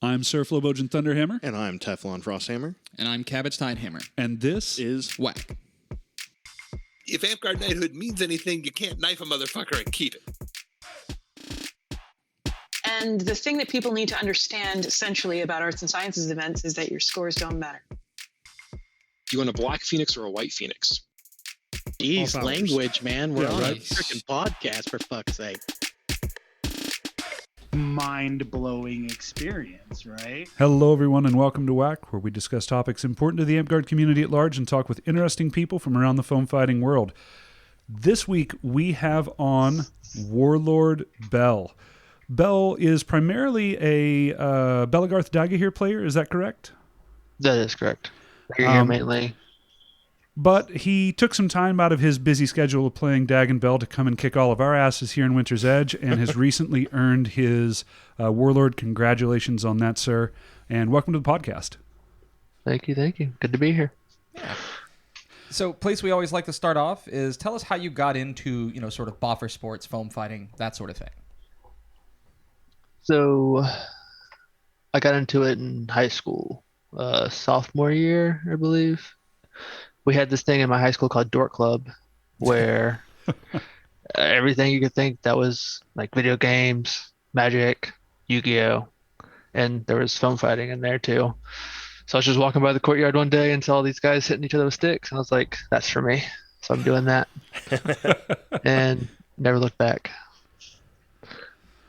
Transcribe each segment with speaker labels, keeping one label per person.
Speaker 1: I'm Sir Flowbojan Thunderhammer.
Speaker 2: And I'm Teflon Frosthammer.
Speaker 3: And I'm Cabbage Tidehammer.
Speaker 1: And this
Speaker 2: is
Speaker 3: WAK.
Speaker 4: If Amtgard knighthood means anything, you can't knife a motherfucker and keep it.
Speaker 5: And the thing that people need to understand essentially about arts and sciences events is that your scores don't matter.
Speaker 6: Do you want a black phoenix or a white phoenix?
Speaker 2: Jeez, language, man. We're on
Speaker 3: right.
Speaker 2: a freaking podcast, for fuck's sake.
Speaker 7: Mind-blowing experience, right?
Speaker 1: Hello, everyone, and welcome to WAK, where we discuss topics important to the Amtgard community at large and talk with interesting people from around the foam fighting world. This week, we have on Warlord Bel. Bel is primarily a Warlord Dagorhir player, is that correct?
Speaker 8: That is correct. You're here mainly.
Speaker 1: But he took some time out of his busy schedule of playing Dag and Bel to come and kick all of our asses here in Winter's Edge, and has recently earned his Warlord. Congratulations on that, sir. And welcome to the podcast.
Speaker 8: Thank you. Good to be here.
Speaker 9: Yeah. So, place we always like to start off is tell us how you got into, sort of Boffer sports, foam fighting, that sort of thing.
Speaker 8: So, I got into it in high school, sophomore year, I believe. We had this thing in my high school called Dork Club, where everything you could think that was like video games, Magic, Yu-Gi-Oh, and there was foam fighting in there too. So I was just walking by the courtyard one day and saw all these guys hitting each other with sticks, and I was like, "That's for me." So I'm doing that, and never looked back.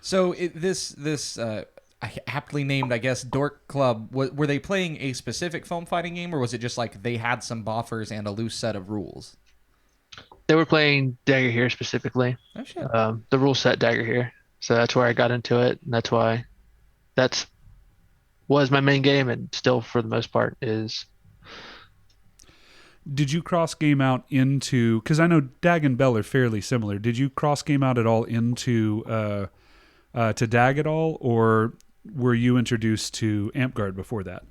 Speaker 9: So this aptly named, I guess, Dork Club, were they playing a specific foam fighting game, or was it just like they had some boffers and a loose set of rules?
Speaker 8: They were playing Dagorhir specifically.
Speaker 9: Oh, shit.
Speaker 8: The rule set Dagorhir. So that's where I got into it, and that's why was my main game, and still for the most part is.
Speaker 1: Did you cross game out into, because I know Dag and Bel are fairly similar, did you cross game out at all into to Dag at all, or were you introduced to Amtgard before that?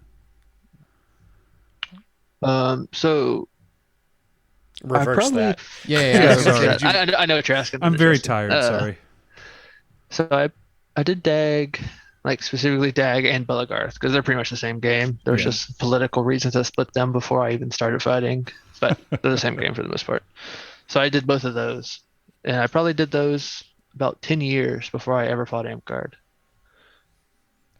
Speaker 8: So
Speaker 2: Reverse that.
Speaker 9: Yeah.
Speaker 1: Sorry.
Speaker 8: I know what you're asking.
Speaker 1: I'm very tired, sorry.
Speaker 8: So I did Dag, like specifically Dag and Belagarth, because they're pretty much the same game. There was just political reasons I split them before I even started fighting, but they're the same game for the most part. So I did both of those, and I probably did those about 10 years before I ever fought Amtgard.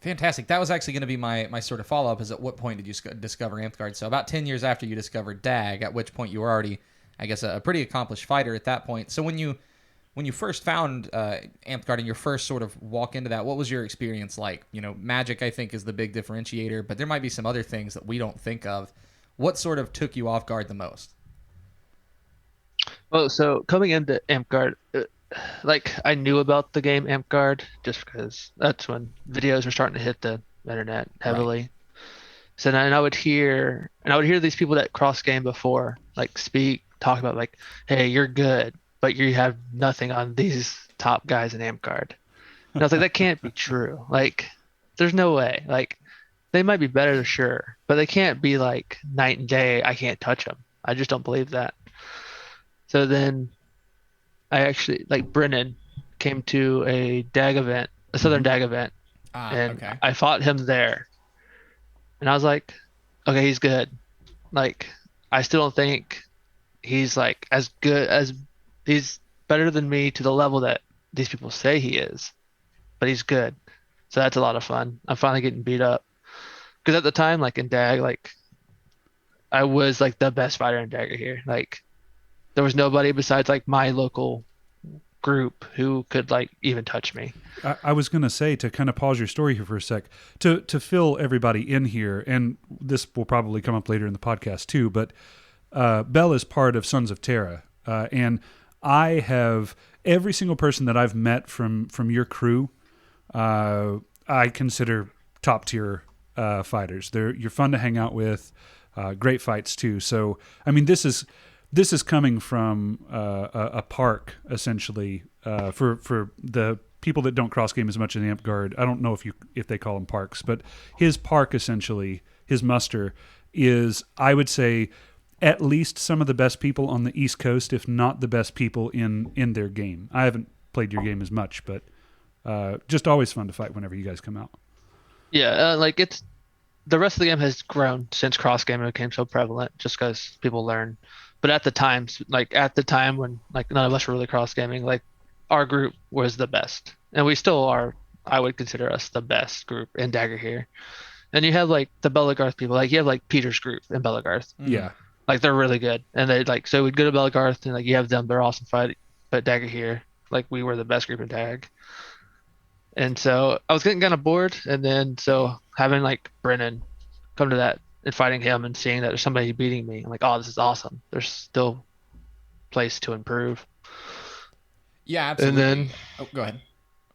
Speaker 9: Fantastic. That was actually going to be my sort of follow-up, is at what point did you discover Amtgard? So about 10 years after you discovered Dag, at which point you were already, I guess, a pretty accomplished fighter at that point. So when you first found Amtgard and your first sort of walk into that, what was your experience like? Magic, I think, is the big differentiator, but there might be some other things that we don't think of. What sort of took you off guard the most?
Speaker 8: Well, so coming into Amtgard, I knew about the game Amtgard just because that's when videos were starting to hit the internet heavily. Right. So then I would hear these people that cross game before, talk about hey, you're good, but you have nothing on these top guys in Amtgard. And I was like, that can't be true. There's no way. They might be better, sure, but they can't be night and day. I can't touch them. I just don't believe that. So then I actually, Brennan came to a Dag event, a Southern Dag event, and okay. I fought him there. And I was like, okay, he's good. I still don't think he's as good as, he's better than me to the level that these people say he is, but he's good. So that's a lot of fun. I'm finally getting beat up. Because at the time, in Dag, I was the best fighter in Dagorhir. There was nobody besides my local group who could even touch me.
Speaker 1: I was going to say, to kind of pause your story here for a sec, to fill everybody in here, and this will probably come up later in the podcast too, but Bel is part of Sons of Terra, and I have every single person that I've met from your crew, I consider top tier fighters. You're fun to hang out with, great fights too. So I mean, this is coming from a park, essentially, for the people that don't cross game as much in Amtgard. I don't know if they call them parks, but his park, essentially, his muster, is, I would say, at least some of the best people on the East Coast, if not the best people in their game. I haven't played your game as much, but just always fun to fight whenever you guys come out.
Speaker 8: Yeah, like it's the rest of the game has grown since cross gaming became so prevalent, just because people learn. But at the time when like none of us were really cross gaming, like our group was the best, and we still are. I would consider us the best group in Dagger here. And you have like the Belagarth people, like you have like Peter's group in Belagarth.
Speaker 1: Yeah.
Speaker 8: Like they're really good, and they like so we'd go to Belagarth and like you have them, they're awesome fight. But Dagger here, like we were the best group in Tag. And so I was getting kind of bored, and then so having like Brennan come to that and fighting him and seeing that there's somebody beating me, I'm like, oh, this is awesome. There's still place to improve.
Speaker 9: Yeah, absolutely.
Speaker 8: And then,
Speaker 9: go ahead.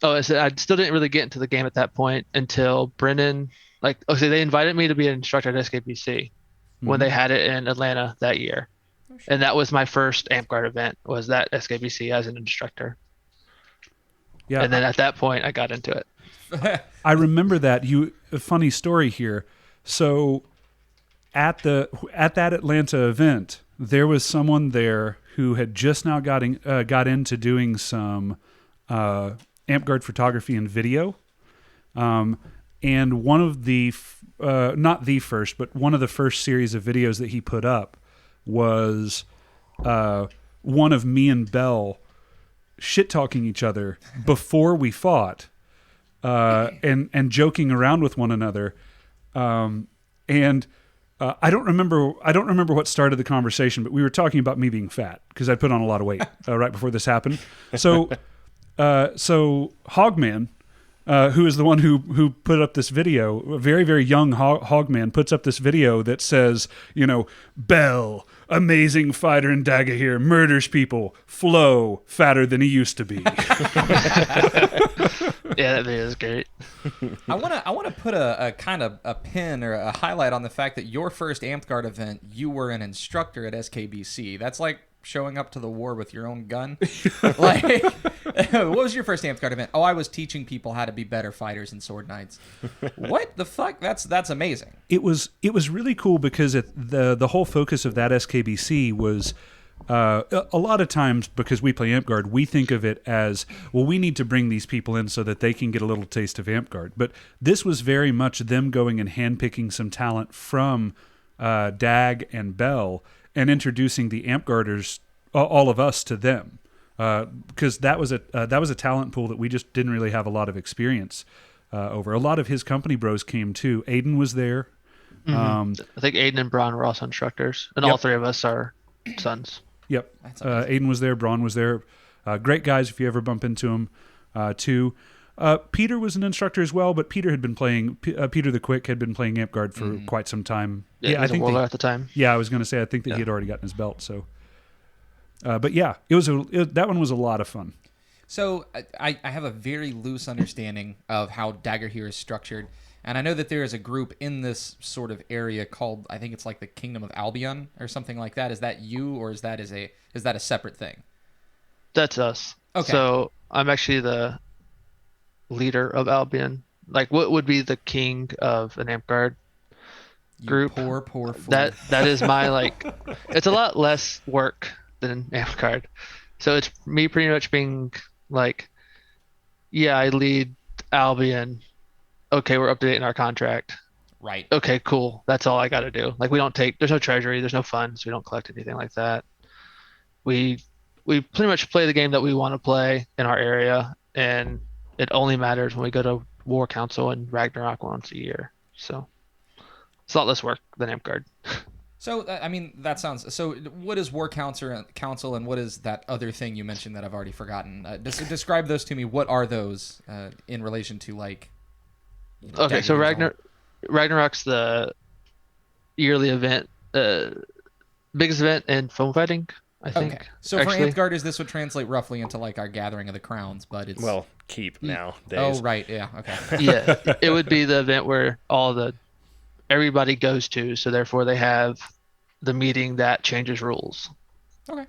Speaker 8: oh, I said I still didn't really get into the game at that point until Brennan, like, okay, they invited me to be an instructor at SKPC when they had it in Atlanta that year, and that was my first Amtgard event. Was that SKPC as an instructor?
Speaker 1: Yeah.
Speaker 8: And then at that point, I got into it.
Speaker 1: I remember that. A funny story here. So at that Atlanta event, there was someone there who had just now got into doing some Amtgard photography and video. And one of the not the first, but one of the first series of videos that he put up was one of me and Bel shit talking each other before we fought, and joking around with one another, and I don't remember what started the conversation, but we were talking about me being fat because I put on a lot of weight right before this happened. So Hogman, who is the one who put up this video, a very, very young Hogman puts up this video that says, Bel, amazing fighter in Dagorhir, murders people, Flo, fatter than he used to be.
Speaker 8: Yeah, that video is great.
Speaker 9: I wanna put a kind of a pin or a highlight on the fact that your first Amtgard event, you were an instructor at SKBC. That's like showing up to the war with your own gun. Like, what was your first Amtgard event? Oh, I was teaching people how to be better fighters and sword knights. What the fuck? That's amazing.
Speaker 1: It was really cool because the whole focus of that SKBC was a lot of times, because we play Amtgard, we think of it as, well, we need to bring these people in so that they can get a little taste of Amtgard. But this was very much them going and handpicking some talent from Dag and Bel and introducing the Amtgarders, all of us, to them, because that was a talent pool that we just didn't really have a lot of experience over. A lot of his company bros came too. Aiden was there.
Speaker 8: I think Aiden and Braun were also instructors, and all three of us are sons.
Speaker 1: Yep. Aiden was there. Braun was there. Great guys if you ever bump into them, too. Peter was an instructor as well, but Peter had been playing. Peter the Quick had been playing Amtgard for quite some time.
Speaker 8: Yeah, I think Warlord at the time.
Speaker 1: Yeah, I was going to say I think that he had already gotten his belt. So, but yeah, that one was a lot of fun.
Speaker 9: So I have a very loose understanding of how Dagorhir is structured, and I know that there is a group in this sort of area called, I think it's like the Kingdom of Albion or something like that. Is that you, or is that a separate thing?
Speaker 8: That's us.
Speaker 9: Okay.
Speaker 8: So I'm actually the leader of Albion. Like, what would be the king of an Amtgard group?
Speaker 9: You poor fool.
Speaker 8: That is my, like, it's a lot less work than Amtgard. So it's me pretty much being like, yeah, I lead Albion. Okay, we're updating our contract.
Speaker 9: Right.
Speaker 8: Okay, cool. That's all I got to do. Like, there's no treasury, there's no funds, we don't collect anything like that. We pretty much play the game that we want to play in our area, and it only matters when we go to War Council and Ragnarok once a year. So it's a lot less work than Amtgard.
Speaker 9: So, I mean, that sounds... So, what is War Council, and what is that other thing you mentioned that I've already forgotten? Describe those to me. What are those in relation to, like...
Speaker 8: Okay, so Ragnarok's the yearly event, biggest event in foam fighting, I think.
Speaker 9: Okay. So actually, for Amtgarders, this would translate roughly into like our Gathering of the Crowns, but it's...
Speaker 3: Well, keep nowadays.
Speaker 9: Oh, right, yeah, okay.
Speaker 8: Yeah, it would be the event where everybody goes to, so therefore they have the meeting that changes rules.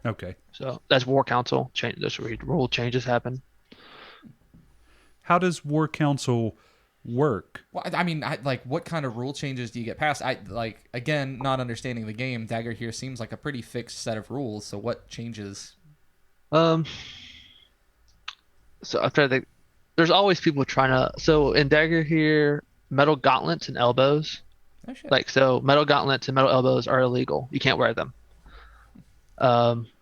Speaker 1: Okay.
Speaker 8: So that's War Council. That's where rule changes happen.
Speaker 1: How does War Council work?
Speaker 9: Well, I mean, what kind of rule changes do you get past? Again, not understanding the game, Dagorhir seems like a pretty fixed set of rules. So what changes?
Speaker 8: So I'm trying to think. There's always people trying to. So in Dagorhir, metal gauntlets and elbows.
Speaker 9: Oh, shit.
Speaker 8: Like, so metal gauntlets and metal elbows are illegal. You can't wear them.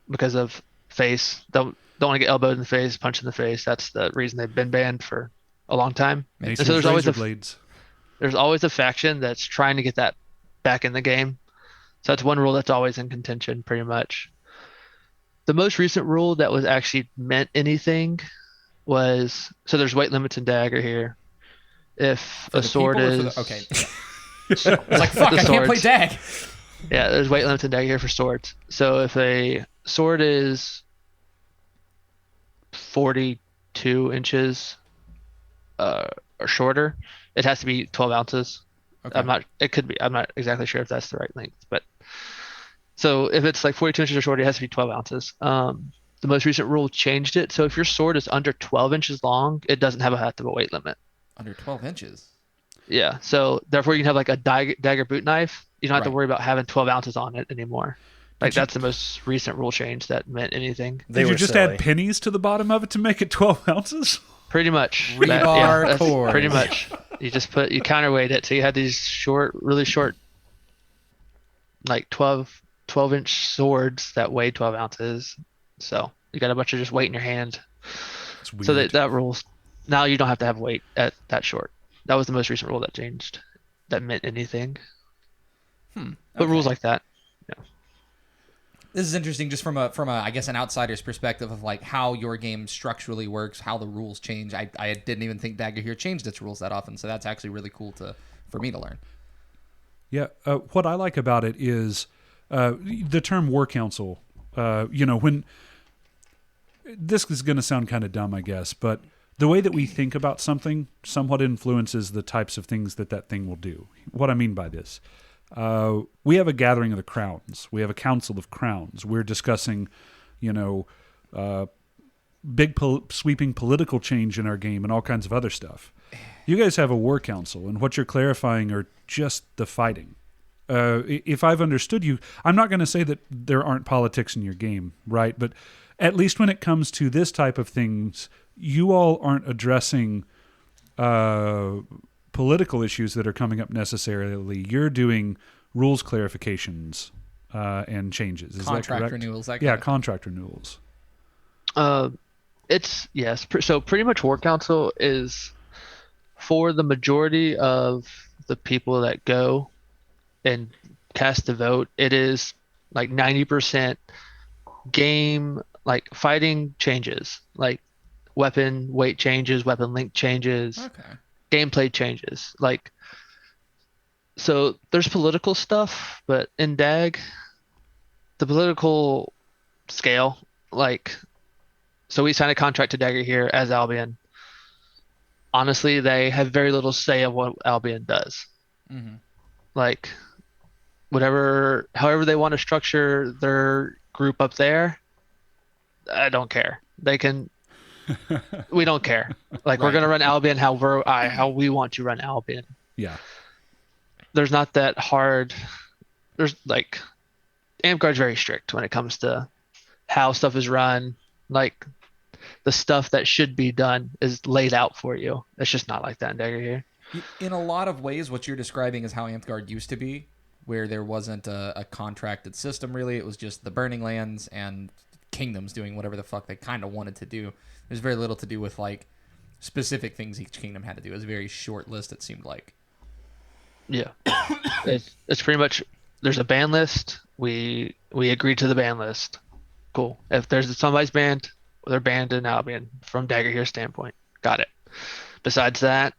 Speaker 8: Because of face. Don't want to get elbowed in the face, punched in the face. That's the reason they've been banned for a long time.
Speaker 9: Makes
Speaker 8: And so
Speaker 1: Nature's razor blades.
Speaker 8: there's always a faction that's trying to get that back in the game. So that's one rule that's always in contention, pretty much. The most recent rule that was actually meant anything was, so there's weight limits in Dagger here. If
Speaker 9: For
Speaker 8: a
Speaker 9: the
Speaker 8: sword
Speaker 9: people or for
Speaker 8: is
Speaker 9: the- okay. It's like, fuck,
Speaker 8: The
Speaker 9: I can't play
Speaker 8: swords.
Speaker 9: Dag.
Speaker 8: Yeah, there's weight limits in Dagger here for swords. So if a sword is 42 inches or shorter, it has to be 12 ounces.
Speaker 9: Okay.
Speaker 8: I'm not exactly sure if that's the right length, but so if it's like 42 inches or shorter, it has to be 12 ounces. The most recent rule changed it. So if your sword is under 12 inches long, it doesn't have a weight limit.
Speaker 9: Under 12 inches.
Speaker 8: Yeah. So therefore you can have like a dagger boot knife. You don't have to
Speaker 9: Right.
Speaker 8: worry about having 12 ounces on it anymore. Like
Speaker 1: Did you-
Speaker 8: that's the most recent rule change that meant anything.
Speaker 1: Did you just add pennies to the bottom of it to make it 12 ounces?
Speaker 8: Pretty much.
Speaker 9: Rebar
Speaker 8: that's
Speaker 9: cords.
Speaker 8: pretty much. You counterweight it. So you had these really short, like 12-inch swords that weigh 12 ounces. So you got a bunch of just weight in your hand.
Speaker 1: It's weird.
Speaker 8: So that rules. Now you don't have to have weight at that short. That was the most recent rule that changed. That meant anything. But rules like that.
Speaker 9: This is interesting just from a I guess an outsider's perspective of like how your game structurally works, how the rules change. I didn't even think Dagorhir changed its rules that often, so that's actually really cool for me to learn.
Speaker 1: Yeah, what I like about it is the term war council. When this is going to sound kind of dumb, I guess, but the way that we think about something somewhat influences the types of things that thing will do. What I mean by this, we have a gathering of the crowns. We have a council of crowns. We're discussing, big sweeping political change in our game and all kinds of other stuff. You guys have a war council, and what you're clarifying are just the fighting. If I've understood you, I'm not going to say that there aren't politics in your game, right? But at least when it comes to this type of things, you all aren't addressing political issues that are coming up necessarily. You're doing rules clarifications and changes. Is
Speaker 9: Contract
Speaker 1: that correct?
Speaker 9: renewals, that
Speaker 1: Yeah,
Speaker 9: kind of-
Speaker 1: contract renewals.
Speaker 8: It's yes. So pretty much War Council is for the majority of the people that go and cast the vote. It is like 90% game, like fighting changes, like weapon weight changes, weapon length changes,
Speaker 9: Okay.
Speaker 8: gameplay changes. Like, so there's political stuff, but in DAG, the political scale, like, so we signed a contract to Dagorhir as Albion. Honestly, they have very little say of what Albion does.
Speaker 9: Mm-hmm.
Speaker 8: Like, however they want to structure their group up there, I don't care. They can. We don't care. Like, we're
Speaker 9: Right.
Speaker 8: gonna run Albion how we want to run Albion.
Speaker 1: Yeah.
Speaker 8: There's not that hard. There's like, Amtgard's very strict when it comes to how stuff is run. Like, the stuff that should be done is laid out for you. It's just not like that in Dagorhir.
Speaker 9: In a lot of ways, what you're describing is how Amtgard used to be, where there wasn't a contracted system, really. It was just the Burning Lands and kingdoms doing whatever the fuck they kind of wanted to do. There's very little to do with, like, specific things each kingdom had to do. It was a very short list, it seemed like.
Speaker 8: Yeah. It's pretty much, there's a ban list. We agreed to the ban list. Cool. If there's somebody's banned, they're banned in Albion from Dagorhir standpoint. Got it. Besides that,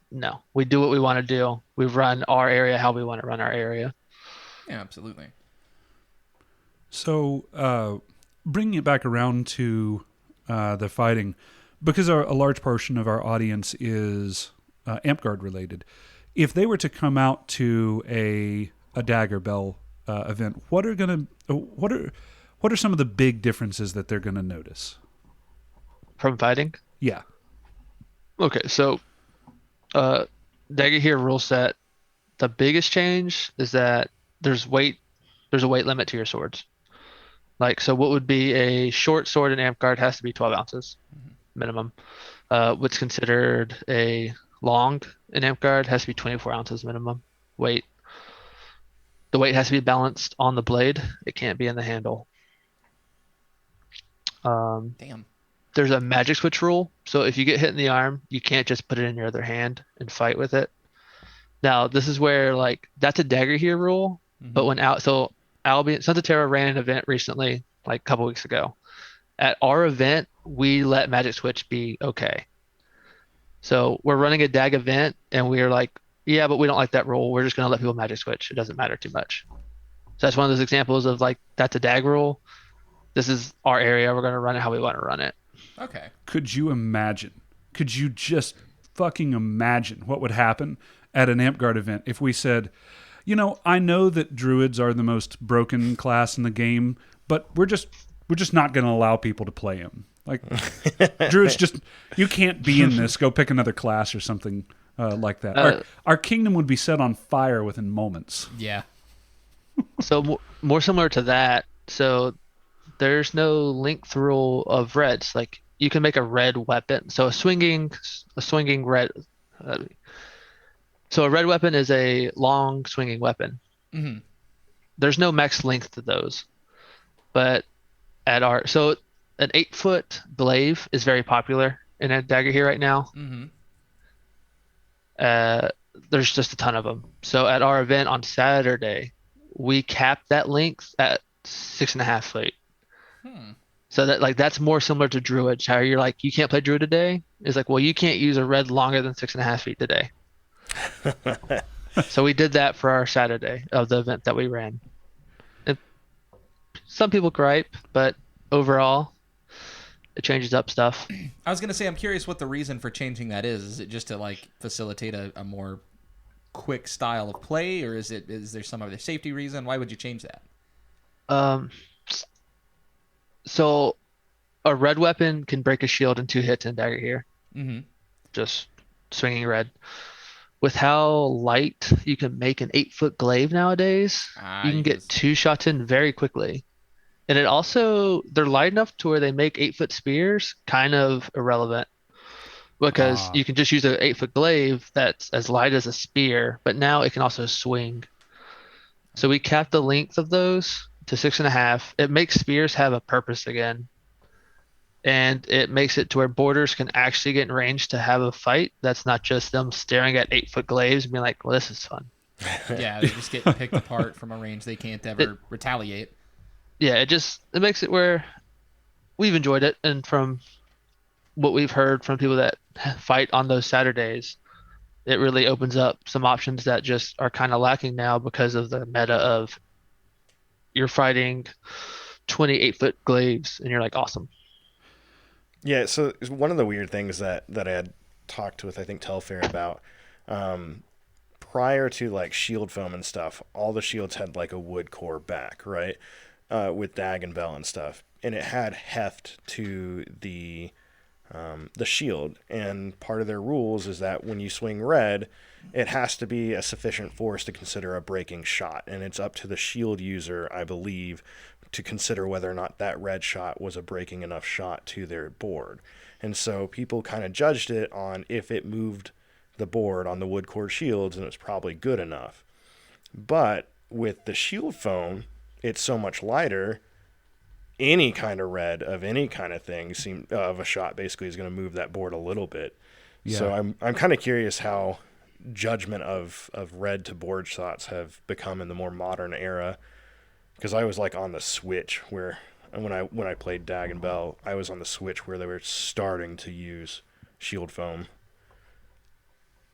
Speaker 8: no. We do what we want to do. We run our area how we want to run our area.
Speaker 9: Yeah, absolutely.
Speaker 1: So, bringing it back around to the fighting, because a large portion of our audience is Amtgard related. If they were to come out to a Dagor Bel event, what are some of the big differences that they're going to notice?
Speaker 8: From fighting?
Speaker 1: Yeah.
Speaker 8: Okay, so Dagorhir rule set, the biggest change is that there's a weight limit to your swords. Like, so what would be a short sword in Amtgard has to be 12 ounces minimum. What's considered a long in Amtgard has to be 24 ounces minimum weight. The weight has to be balanced on the blade. It can't be in the handle.
Speaker 9: Damn.
Speaker 8: There's a magic switch rule. So if you get hit in the arm, you can't just put it in your other hand and fight with it. Now, this is where, like, that's a Dagorhir rule. But when Albion, Sons of Terra ran an event recently, like a couple weeks ago. At our event, we let magic switch be okay. So we're running a DAG event, and we're like, yeah, but we don't like that rule. We're just going to let people magic switch. It doesn't matter too much. So that's one of those examples of, like, that's a DAG rule. This is our area. We're going to run it how we want to run it.
Speaker 9: Okay.
Speaker 1: Could you imagine? Could you just fucking imagine what would happen at an Amtgard event if we said, you know, I know that druids are the most broken class in the game, but we're just not going to allow people to play them. Like, druids just, you can't be in this. Go pick another class or something like that. Our kingdom would be set on fire within moments.
Speaker 9: Yeah.
Speaker 8: So more similar to that. So there's no length rule of reds. Like, you can make a red weapon. So a swinging red. So a red weapon is a long swinging weapon.
Speaker 9: Mm-hmm.
Speaker 8: There's no max length to those, but so an 8-foot glaive is very popular in a Dagorhir right now.
Speaker 9: Mm-hmm.
Speaker 8: There's just a ton of them. So at our event on Saturday, we capped that length at 6.5 feet. So that's more similar to Druid. How you're like, you can't play Druid today? It's like, well, you can't use a red longer than 6.5 feet today. So we did that for our Saturday of the event that we ran. Some people gripe, but overall, it changes up stuff.
Speaker 9: I was going to say, I'm curious what the reason for changing that is. Is it just to, like, facilitate a more quick style of play, or is there some other safety reason? Why would you change that?
Speaker 8: So a red weapon can break a shield in 2 hits in Dagorhir.
Speaker 9: Mm-hmm.
Speaker 8: Just swinging red. With how light you can make an 8-foot glaive nowadays, you can get 2 shots in very quickly. And it also, they're light enough to where they make 8-foot spears kind of irrelevant. Because you can just use an 8-foot glaive that's as light as a spear, but now it can also swing. So we capped the length of those to 6.5. It makes spears have a purpose again. And it makes it to where boarders can actually get in range to have a fight. That's not just them staring at 8-foot glaives and being like, well, this is fun.
Speaker 9: Yeah, they just get picked apart from a range they can't ever retaliate.
Speaker 8: Yeah, it makes it where we've enjoyed it. And from what we've heard from people that fight on those Saturdays, it really opens up some options that just are kind of lacking now because of the meta of you're fighting 28-foot glaives and you're like, awesome.
Speaker 3: Yeah, so one of the weird things that I had talked with, I think, Telfair about, prior to, like, shield foam and stuff, all the shields had, like, a wood core back, right, with Dag and Bel and stuff, and it had heft to the shield, and part of their rules is that when you swing red, it has to be a sufficient force to consider a breaking shot, and it's up to the shield user, I believe, to consider whether or not that red shot was a breaking enough shot to their board. And so people kind of judged it on if it moved the board on the wood core shields, and it was probably good enough. But with the shield foam, it's so much lighter, any kind of red of any kind of thing of a shot basically is going to move that board a little bit. Yeah. So I'm kind of curious how judgment of red to board shots have become in the more modern era. Because I was like on the switch when I played Dag and Bel, I was on the switch where they were starting to use shield foam.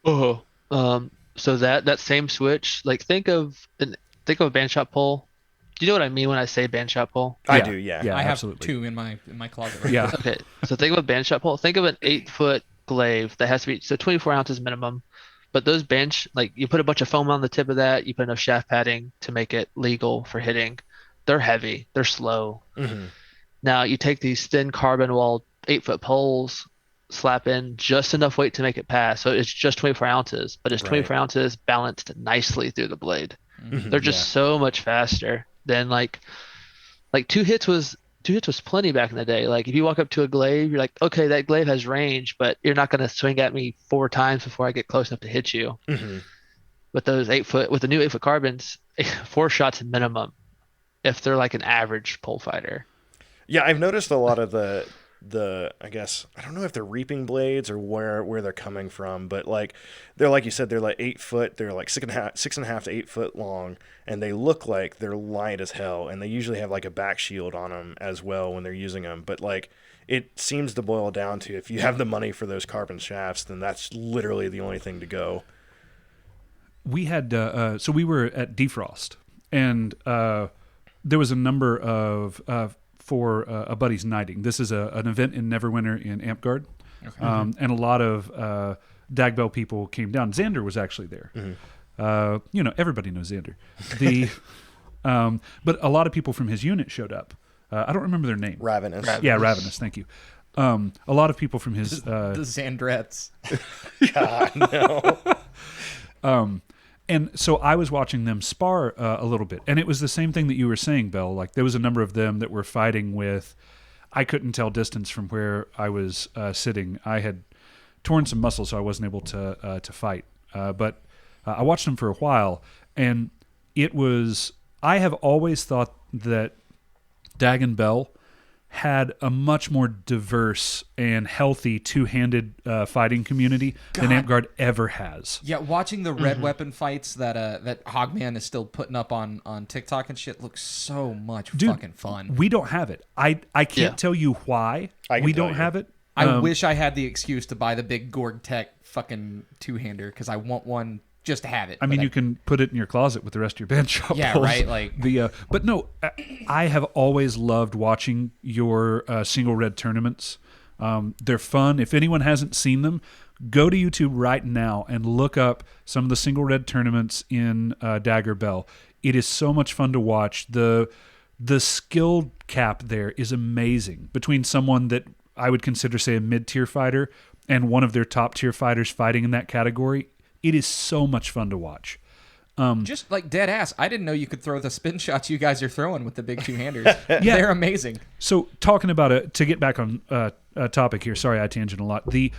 Speaker 8: So that same switch, like think of a band shot pole. Do you know what I mean when I say band shot pole?
Speaker 3: I do, yeah.
Speaker 9: I have
Speaker 1: absolutely.
Speaker 9: 2 in my closet right
Speaker 1: now.
Speaker 8: Okay, so think of a band shot pole. Think of an 8-foot glaive that has to be 24 ounces minimum. But those you put a bunch of foam on the tip of that, you put enough shaft padding to make it legal for hitting. They're heavy, they're slow.
Speaker 3: Mm-hmm.
Speaker 8: Now you take these thin carbon walled 8-foot poles, slap in just enough weight to make it pass. So it's just 24 ounces, but it's 24 ounces balanced nicely through the blade.
Speaker 3: Mm-hmm.
Speaker 8: They're just so much faster than like 2 hits was 2 hits was plenty back in the day. Like if you walk up to a glaive, you're like, okay, that glaive has range, but you're not going to swing at me 4 times before I get close enough to hit you.
Speaker 3: Mm-hmm.
Speaker 8: With those with the new 8-foot carbons, 4 shots minimum if they're like an average pole fighter.
Speaker 3: Yeah, I've noticed a lot of the I guess I don't know if they're reaping blades or where they're coming from, but like they're like you said, they're like 8 foot, they're like 6.5 to 8 foot long, and they look like they're light as hell, and they usually have like a back shield on them as well when they're using them. But like it seems to boil down to if you have the money for those carbon shafts, then that's literally the only thing to go.
Speaker 1: We had so we were at Defrost, and there was a number of for a buddy's knighting. This is an event in Neverwinter in Amtgard, and a lot of Dag Bel people came down. Xander was actually there. Mm-hmm. Everybody knows Xander. But a lot of people from his unit showed up. I don't remember their name.
Speaker 3: Ravenous.
Speaker 1: Yeah, Ravenous. Thank you. A lot of people from his
Speaker 9: the Xandrettes.
Speaker 3: God, no.
Speaker 1: And so I was watching them spar a little bit, and it was the same thing that you were saying, Bel. Like there was a number of them that were fighting with. I couldn't tell distance from where I was sitting. I had torn some muscle, so I wasn't able to fight. But I watched them for a while, and it was. I have always thought that Dag and Bel had a much more diverse and healthy two-handed fighting community than Amtgard ever has.
Speaker 9: Yeah, watching the red weapon fights that Hogman is still putting up on TikTok and shit looks so much fucking fun.
Speaker 1: We don't have it. I can't tell you why we don't have it.
Speaker 9: I wish I had the excuse to buy the big Gorg Tech fucking two-hander because I want one just to have it.
Speaker 1: I mean, you can put it in your closet with the rest of your band shop.
Speaker 9: Yeah,
Speaker 1: poles.
Speaker 9: right. Like
Speaker 1: but no, I have always loved watching your single red tournaments. They're fun. If anyone hasn't seen them, go to YouTube right now and look up some of the single red tournaments in Dagger Bel. It is so much fun to watch. The skill cap there is amazing between someone that I would consider, say, a mid-tier fighter and one of their top-tier fighters fighting in that category. It is so much fun to watch.
Speaker 9: Just like dead ass. I didn't know you could throw the spin shots you guys are throwing with the big two-handers. Yeah. They're amazing.
Speaker 1: So talking about it, to get back on a topic here, sorry I tangent a lot. They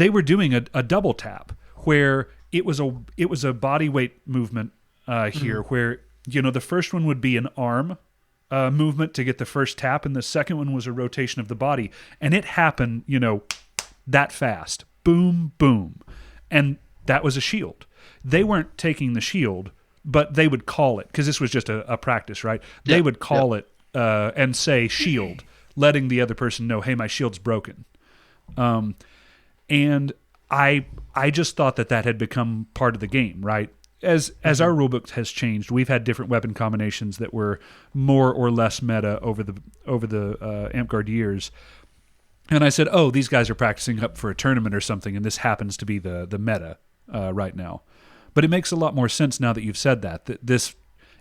Speaker 1: were doing a double tap where it was a body weight movement here where the first one would be an arm movement to get the first tap, and the second one was a rotation of the body, and it happened that fast. Boom, boom. And that was a shield. They weren't taking the shield, but they would call it, because this was just a practice, right? They would call it and say shield, letting the other person know, hey, my shield's broken. And I just thought that had become part of the game, right? As our rulebook has changed, we've had different weapon combinations that were more or less meta over the Amtgard years. And I said, oh, these guys are practicing up for a tournament or something, and this happens to be the meta right now. But it makes a lot more sense now that you've said that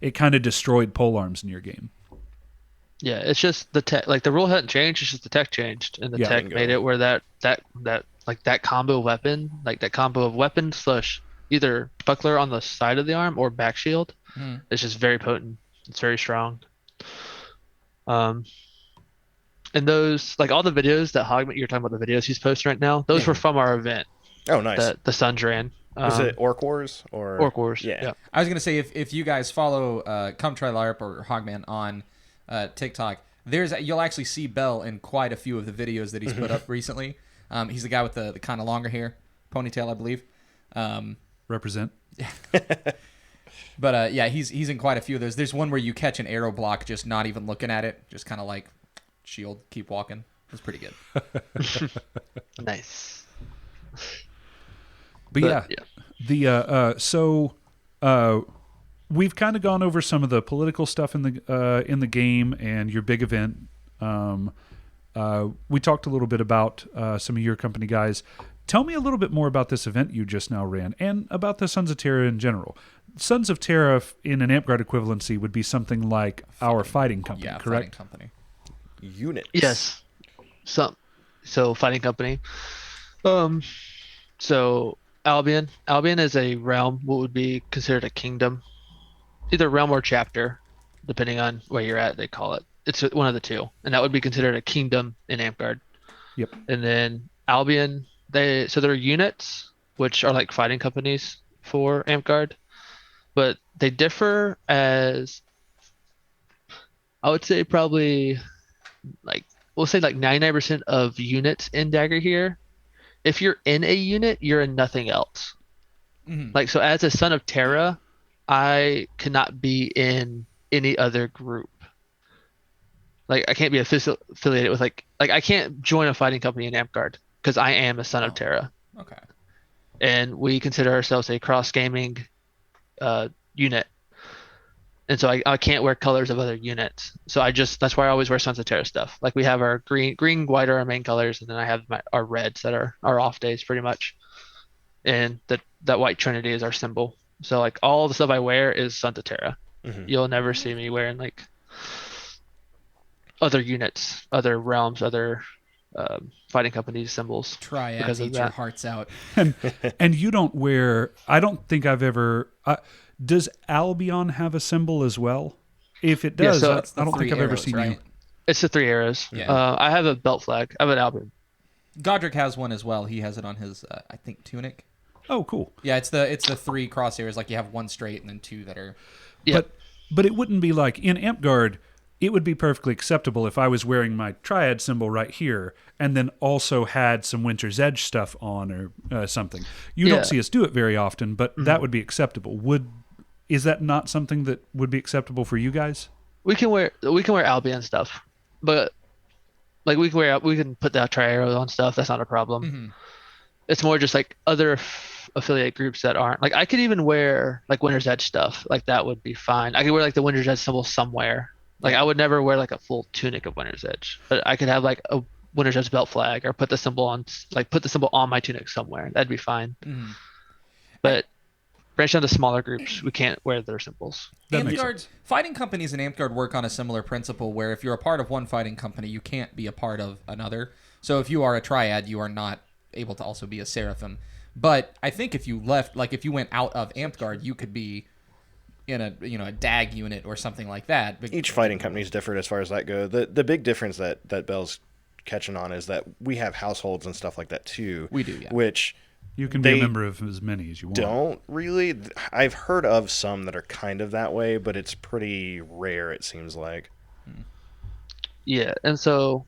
Speaker 1: it kind of destroyed polearms in your game.
Speaker 8: Yeah, it's just the tech. Like the rule hadn't changed; it's just the tech changed, and the tech made it where that combo weapon, like that combo of weapon / either buckler on the side of the arm or back shield, it's just very potent. It's very strong. And those, like all the videos that Hogman, you're talking about the videos he's posting right now, those were from our event.
Speaker 3: Oh, nice.
Speaker 8: That the Suns ran.
Speaker 3: Was it Orc Wars or
Speaker 8: Orc Wars?
Speaker 3: Yeah.
Speaker 8: I
Speaker 9: was gonna say if you guys follow Come Try LARP or Hogman on TikTok, you'll actually see Bel in quite a few of the videos that he's put up recently. He's the guy with the kind of longer hair, ponytail, I believe.
Speaker 1: Represent.
Speaker 9: But yeah, he's in quite a few of those. There's one where you catch an arrow block, just not even looking at it, just kind of like shield, keep walking. It's pretty good.
Speaker 8: Nice.
Speaker 1: But we've kind of gone over some of the political stuff in the game and your big event. We talked a little bit about some of your company guys. Tell me a little bit more about this event you just now ran and about the Sons of Terra in general. Sons of Terra in an Amtgard equivalency would be something like our fighting company, correct?
Speaker 9: Fighting company.
Speaker 3: Units.
Speaker 8: Yes. So fighting company. So Albion is a realm, what would be considered a kingdom, either realm or chapter, depending on where you're at. They call it. it's one of the two, and that would be considered a kingdom in Amtgard.
Speaker 1: Yep.
Speaker 8: And then Albion, they're units, which are like fighting companies for Amtgard, but they differ as, I would say probably like, we'll say like 99% of units in Dagorhir. If you're in a unit, you're in nothing else. Like, so as a son of Terra, I cannot be in any other group. Like, I can't be affiliated with like I can't join a fighting company in Amtgard because I am a son of Terra.
Speaker 9: Okay.
Speaker 8: And we consider ourselves a cross gaming unit. And so I can't wear colors of other units. So that's why I always wear Sons of Terra stuff. Like, we have our green, white are our main colors, and then I have our reds that are our off days pretty much. And that white trinity is our symbol. So like all the stuff I wear is Sons of Terra. You'll never see me wearing like other units, other realms, other fighting companies symbols.
Speaker 9: Triads, eat your hearts out.
Speaker 1: And you don't wear, I don't think I've ever, does Albion have a symbol as well? If it does,
Speaker 8: so
Speaker 1: I don't think I've ever seen you.
Speaker 8: It's the 3 arrows.
Speaker 9: Yeah.
Speaker 8: I have a belt flag. I have an Albion.
Speaker 9: Godric has one as well. He has it on his, I think, tunic.
Speaker 1: Oh, cool.
Speaker 9: Yeah, it's the 3 crosshairs. Like, you have 1 straight and then 2 that are.
Speaker 8: Yeah.
Speaker 1: But it wouldn't be like in Amtgard. It would be perfectly acceptable if I was wearing my Triad symbol right here and then also had some Winter's Edge stuff on or something. You don't see us do it very often, but that would be acceptable. Is that not something that would be acceptable for you guys?
Speaker 8: We can wear Albion stuff, but like we can put that tri-arrow on stuff. That's not a problem. It's more just like other affiliate groups that aren't. Like, I could even wear like Winter's Edge stuff. Like, that would be fine. I could wear like the Winter's Edge symbol somewhere. Like, I would never wear like a full tunic of Winter's Edge, but I could have like a Winter's Edge belt flag or put the symbol on my tunic somewhere. That'd be fine. But branch down to smaller groups, we can't wear their symbols.
Speaker 9: Amtgard, fighting companies in Amtgard work on a similar principle where if you're a part of one fighting company, you can't be a part of another. So if you are a triad, you are not able to also be a seraphim. But I think if you left, like if you went out of Amtgard, you could be in a DAG unit or something like that.
Speaker 3: Each fighting company is different as far as that goes. The big difference that Bel's catching on is that we have households and stuff like that too.
Speaker 9: We do, yeah.
Speaker 3: Which
Speaker 1: you can be a member of as many as you want.
Speaker 3: Don't really. I've heard of some that are kind of that way, but it's pretty rare, it seems like.
Speaker 8: Yeah, and so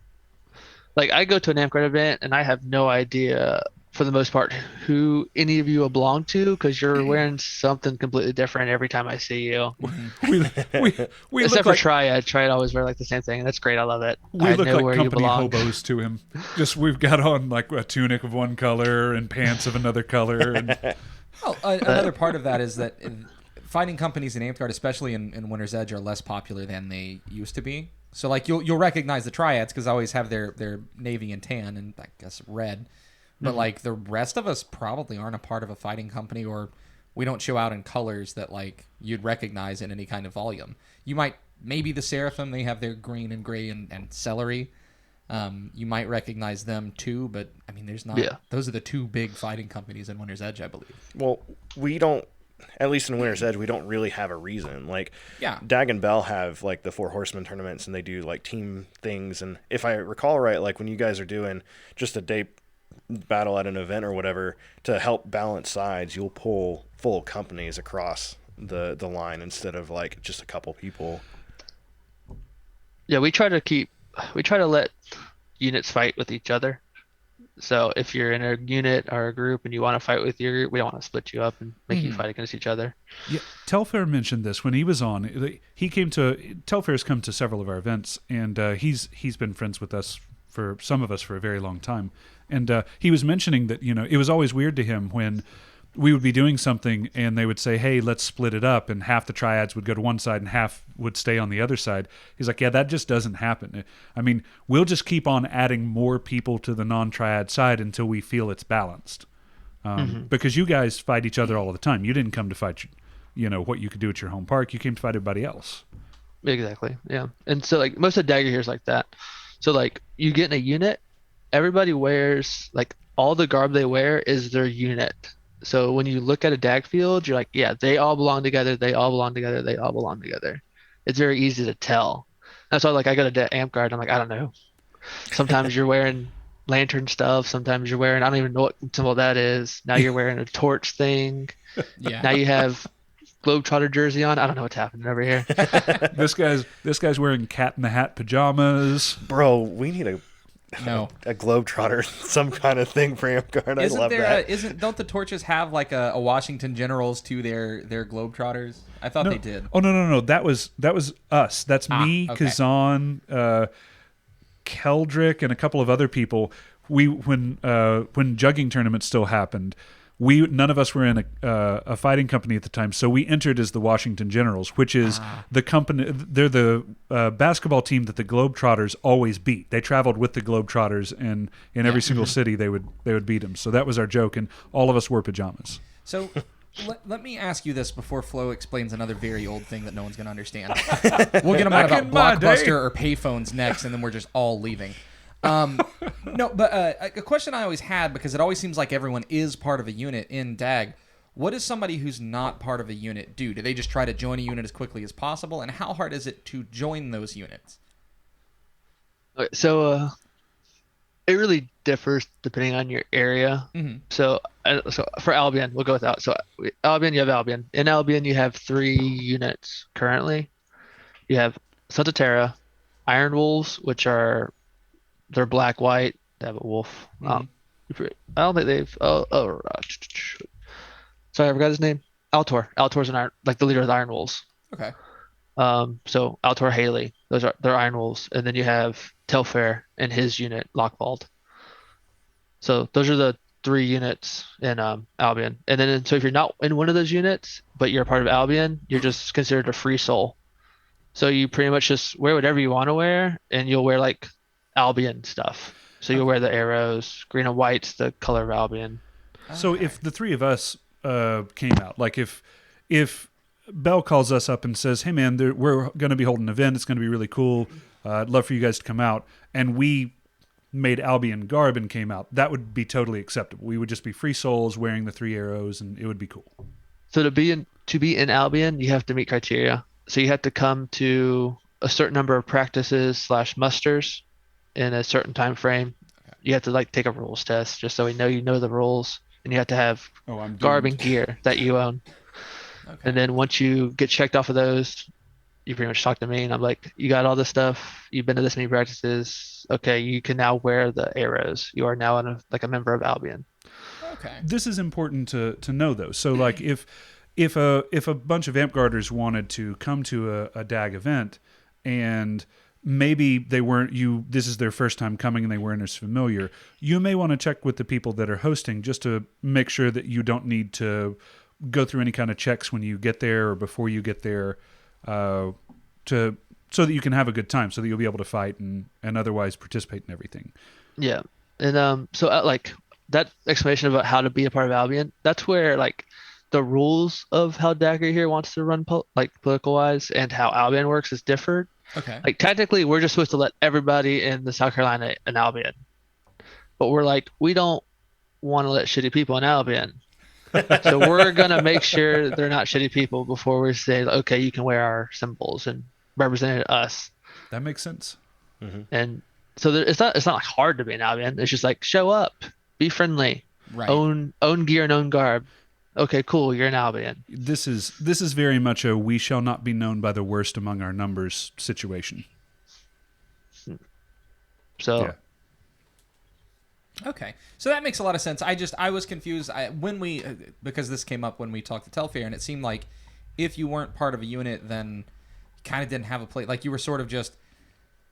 Speaker 8: like I go to an Amtgard event and I have no idea for the most part who any of you belong to because you're wearing something completely different every time I see you.
Speaker 1: we
Speaker 8: Except for Triad. Triad always wear like the same thing, and that's great. I love it.
Speaker 1: We look like company hobos to him. Just we've got on like a tunic of one color and pants of another color. And
Speaker 9: another part of that is that fighting companies in Amtgard, especially in Winter's Edge, are less popular than they used to be. So like you'll recognize the Triads because they always have their navy and tan and I guess red. But like the rest of us probably aren't a part of a fighting company, or we don't show out in colors that like you'd recognize in any kind of volume. You might, maybe the Seraphim, they have their green and gray and celery. You might recognize them too, but I mean, there's not. Yeah. Those are the 2 big fighting companies in Winter's Edge, I believe.
Speaker 3: Well, we don't. At least in Winter's Edge, we don't really have a reason. Like, Dag and Bel have like the 4 Horsemen tournaments, and they do like team things. And if I recall right, like when you guys are doing just a day battle at an event or whatever to help balance sides, you'll pull full companies across the line instead of like just a couple people.
Speaker 8: Yeah, we try to let units fight with each other. So if you're in a unit or a group and you want to fight with your group, we don't want to split you up and make you fight against each other.
Speaker 1: Yeah, Telfair mentioned this when he was on. Telfair's come to several of our events, and he's been friends with us, for some of us, for a very long time. And he was mentioning that, it was always weird to him when we would be doing something and they would say, hey, let's split it up. And half the triads would go to one side and half would stay on the other side. He's like, yeah, that just doesn't happen. I mean, we'll just keep on adding more people to the non-triad side until we feel it's balanced. Because you guys fight each other all the time. You didn't come to fight, what you could do at your home park. You came to fight everybody else.
Speaker 8: Exactly. Yeah. And so like most of Dagorhir is like that. So like you get in a unit, everybody wears like all the garb they wear is their unit. So when you look at a DAG field, you're like, yeah, they all belong together. They all belong together. They all belong together. It's very easy to tell. That's why like I go to Amtgard. I'm like, I don't know. Sometimes you're wearing lantern stuff. Sometimes you're wearing, I don't even know what symbol that is. Now you're wearing a torch thing.
Speaker 9: Yeah.
Speaker 8: Now you have Globetrotter jersey on. I don't know what's happening over here.
Speaker 1: This guy's wearing Cat in the Hat pajamas.
Speaker 3: Bro, we need a
Speaker 9: No.
Speaker 3: Globetrotter, some kind of thing for Amtgard. I love that.
Speaker 9: Don't the torches have like a Washington Generals to their Globetrotters? I thought they did.
Speaker 1: Oh no. That was us. That's me,
Speaker 9: okay.
Speaker 1: Kazan, Keldrick, and a couple of other people. When jugging tournaments still happened, none of us were in a fighting company at the time, so we entered as the Washington Generals, which is the company. They're the basketball team that the Globetrotters always beat. They traveled with the Globetrotters, and in every single city they would beat them. So that was our joke, and all of us wore pajamas.
Speaker 9: So let me ask you this before Flo explains another very old thing that no one's going to understand. We'll get them on about Blockbuster or payphones next, and then we're just all leaving. No, but a question I always had, because it always seems like everyone is part of a unit in DAG. What does somebody who's not part of a unit do? Do they just try to join a unit as quickly as possible? And how hard is it to join those units?
Speaker 8: Okay, so it really differs depending on your area.
Speaker 9: Mm-hmm.
Speaker 8: So for Albion, we'll go with that. So Albion, you have Albion. In Albion, you have 3 units currently. You have Sons of Terra, Iron Wolves, which are they're black white. They have a wolf. I don't think they've. Sorry, I forgot his name. Altor. Altor's an iron, like the leader of the Iron Wolves.
Speaker 9: Okay.
Speaker 8: So Altor Haley, they're Iron Wolves, and then you have Telfair and his unit Lockbald. So those are the 3 units in Albion. And then so if you're not in one of those units, but you're a part of Albion, you're just considered a free soul. So you pretty much just wear whatever you want to wear, and you'll wear like Albion stuff. So you'll wear the arrows, green and white's the color of Albion.
Speaker 1: So if the 3 of us came out, like if Bel calls us up and says, "Hey man, we're going to be holding an event. It's going to be really cool. I'd love for you guys to come out," and we made Albion garb and came out, that would be totally acceptable. We would just be free souls wearing the 3 arrows, and it would be cool.
Speaker 8: So to be in Albion, you have to meet criteria. So you have to come to a certain number of practices / musters in a certain time frame. You have to like take a rules test just so we know you know the rules, and you have to have garb and gear that you own. Okay. And then once you get checked off of those, you pretty much talk to me, and I'm like, you got all this stuff. You've been to this many practices. Okay, you can now wear the arrows. You are now a member of Albion.
Speaker 9: Okay.
Speaker 1: This is important to know though. So like if a bunch of Amtgarders wanted to come to a DAG event, and maybe this is their first time coming and they weren't as familiar, you may want to check with the people that are hosting just to make sure that you don't need to go through any kind of checks when you get there or before you get there, so that you can have a good time, so that you'll be able to fight and otherwise participate in everything. Yeah.
Speaker 8: And so like that explanation about how to be a part of Albion, that's where like the rules of how Dagorhir wants to run political wise and how Albion works is differed.
Speaker 9: Okay.
Speaker 8: Like technically we're just supposed to let everybody in the South Carolina in Albion, but we're like, we don't want to let shitty people in Albion. So we're going to make sure they're not shitty people before we say, okay, you can wear our symbols and represent us.
Speaker 1: That makes sense.
Speaker 8: Mm-hmm. And so it's not like hard to be an Albion. It's just like, show up, be friendly,
Speaker 9: right.
Speaker 8: Own gear and own garb. Okay, cool, you're an Albion.
Speaker 1: This is very much a we shall not be known by the worst among our numbers situation.
Speaker 8: So
Speaker 1: yeah.
Speaker 9: Okay, so that makes a lot of sense. I was confused because this came up when we talked to Telfair, and it seemed like if you weren't part of a unit, then you kind of didn't have a place. Like you were sort of just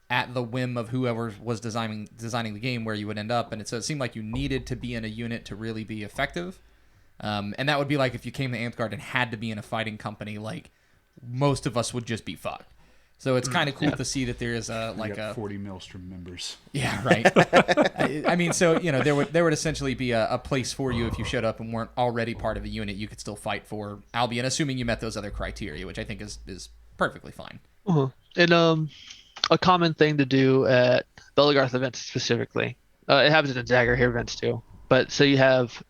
Speaker 9: at the whim of whoever was designing the game where you would end up, and so it seemed like you needed to be in a unit to really be effective. And that would be like if you came to Amtgard and had to be in a fighting company, like most of us would just be fucked. So it's kind of cool to see that there is a
Speaker 1: 40 Maelstrom members.
Speaker 9: Yeah, right. I mean, so there would essentially be a place for you if you showed up and weren't already part of a unit. You could still fight for Albion, assuming you met those other criteria, which I think is perfectly fine.
Speaker 8: Uh-huh. And a common thing to do at Bellegarth events specifically, it happens in Dagorhir events too. But so you have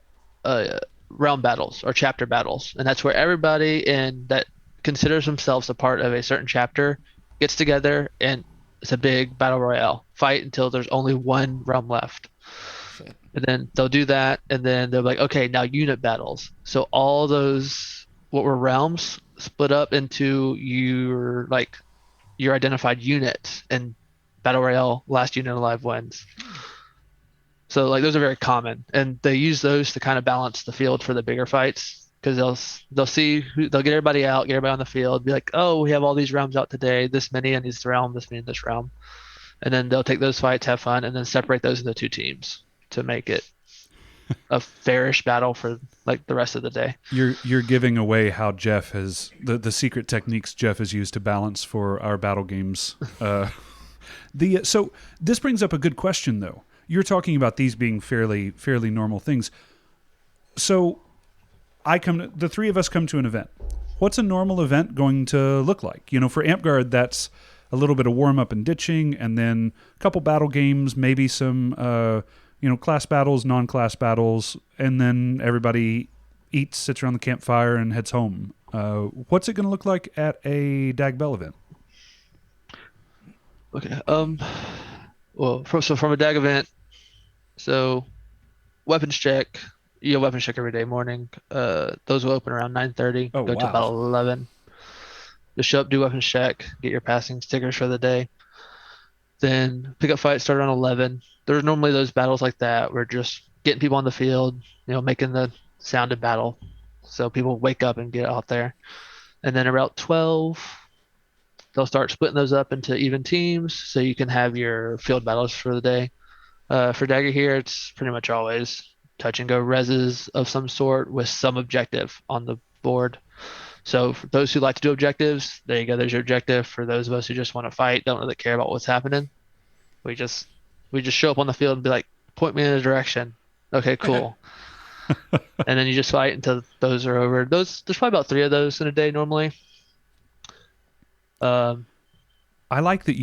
Speaker 8: realm battles or chapter battles, and that's where everybody that considers themselves a part of a certain chapter gets together, and It's a big battle royale. Fight until there's only one realm left.
Speaker 9: Shit.
Speaker 8: And then they'll do that, and then they're like, okay, now unit battles. So all those what were realms split up into your identified units, and battle royale, last unit alive wins. So like those are very common, and they use those to kind of balance the field for the bigger fights, because they'll get everybody out, get everybody on the field, be like, oh, we have all these realms out today, this many in this realm, this many in this realm, and then they'll take those fights, have fun, and then separate those into two teams to make it a fairish battle for like the rest of the day.
Speaker 1: You're giving away how Jeff has the secret techniques Jeff has used to balance for our battle games. So this brings up a good question though. You're talking about these being fairly normal things. So the three of us come to an event. What's a normal event going to look like? For Amtgard, that's a little bit of warm up and ditching, and then a couple battle games, maybe some class battles, non-class battles, and then everybody eats, sits around the campfire, and heads home. What's it going to look like at a Dag Bel event?
Speaker 8: Okay. Well, from a Dag event, so weapons check. You have weapons check every day morning. Those will open around 9:30.
Speaker 1: Oh,
Speaker 8: go to about 11. Just show up, do weapons check, get your passing stickers for the day. Then pickup fight start around 11. There's normally those battles like that. We're just getting people on the field, making the sound of battle, so people wake up and get out there. And then around 12, they'll start splitting those up into even teams, so you can have your field battles for the day. For Dagorhir, it's pretty much always touch and go reses of some sort with some objective on the board. So for those who like to do objectives, there you go. There's your objective. For those of us who just want to fight, don't really care about what's happening, we just show up on the field and be like, point me in a direction. Okay, cool. And then you just fight until those are over. There's probably about 3 of those in a day normally.
Speaker 1: I like that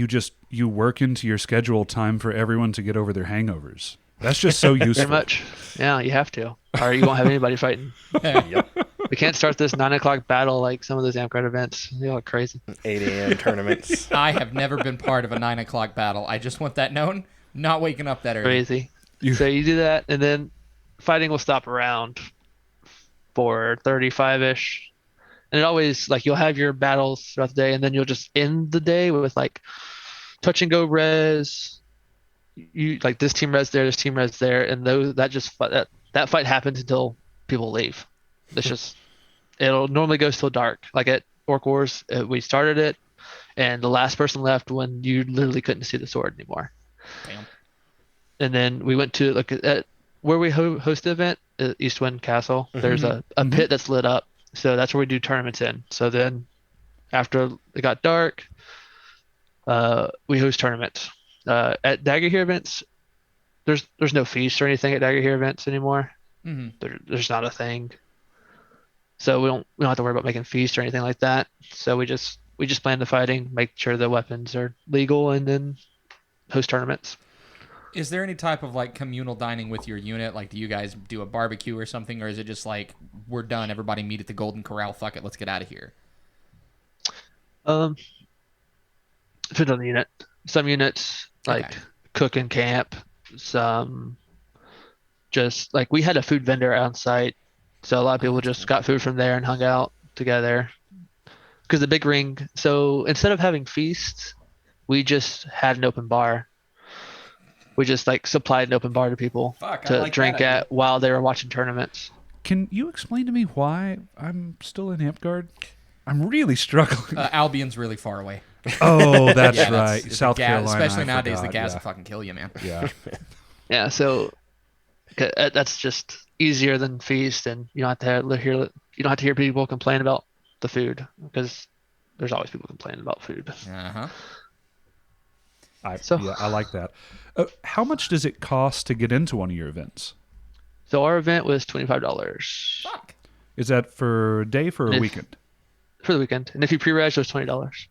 Speaker 1: you work into your schedule time for everyone to get over their hangovers. That's just so useful.
Speaker 8: Very much. Yeah, you have to, or you won't have anybody fighting.
Speaker 3: Yep.
Speaker 8: We can't start this 9:00 battle like some of those Amtgard events. They look crazy.
Speaker 3: 8 a.m. tournaments.
Speaker 9: I have never been part of a 9:00 battle. I just want that known. Not waking up that early.
Speaker 8: Crazy. So you do that, and then fighting will stop around 4:35ish. And it always, you'll have your battles throughout the day, and then you'll just end the day with touch and go res. You this team res there, this team res there, and that fight happens until people leave. It'll normally go till dark. Like at Orc Wars, we started it, and the last person left when you literally couldn't see the sword anymore.
Speaker 9: Damn.
Speaker 8: And then we went to at where we host the event, Eastwind Castle. Mm-hmm. There's a pit that's lit up, so that's where we do tournaments in. So then, after it got dark, we host tournaments. At Dagorhir events, there's no feast or anything at Dagorhir events anymore. Mm-hmm. There's not a thing. So we don't have to worry about making feast or anything like that. So we just plan the fighting, make sure the weapons are legal, and then host tournaments.
Speaker 9: Is there any type of communal dining with your unit? Do you guys do a barbecue or something, or is it just we're done, everybody meet at the Golden Corral, fuck it, let's get out of here?
Speaker 8: Depends on the unit. Some units cook and camp. Some just we had a food vendor on site, so a lot of people just got food from there and hung out together. Because the big ring, so instead of having feasts, we just had an open bar. We just supplied an open bar to people to drink at while they were watching tournaments.
Speaker 1: Can you explain to me why I'm still in Amtgard? I'm really struggling.
Speaker 9: Albion's really far away.
Speaker 1: Oh, that's right. South Carolina.
Speaker 9: Especially nowadays, the gas will fucking kill you, man.
Speaker 1: Yeah.
Speaker 8: Yeah, so that's just easier than feast, and you don't have to hear people complain about the food, because there's always people complaining about food.
Speaker 9: Uh-huh.
Speaker 1: I like that. How much does it cost to get into one of your events?
Speaker 8: So our event was $25.
Speaker 9: Fuck.
Speaker 1: Is that for a day, for a weekend?
Speaker 8: For the weekend. And if you pre-reg, it was $20.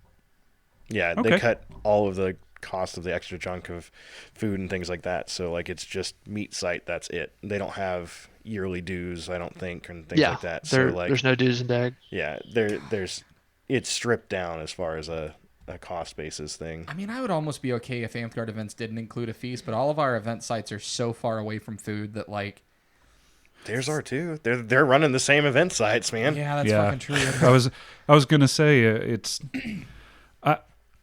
Speaker 3: Yeah,
Speaker 1: Okay.
Speaker 3: They cut all of the cost of the extra junk of food and things like that. So it's just meat site, that's it. They don't have yearly dues, I don't think, and things like that. So
Speaker 8: there's no dues in DAG.
Speaker 3: Yeah, it's stripped down as far as a a cost basis thing.
Speaker 9: I mean, I would almost be okay if Amtgard events didn't include a feast, but all of our event sites are so far away from food that like.
Speaker 3: Theirs are too. They're running the same event sites, man.
Speaker 9: Yeah, that's fucking true.
Speaker 1: I was gonna say it's.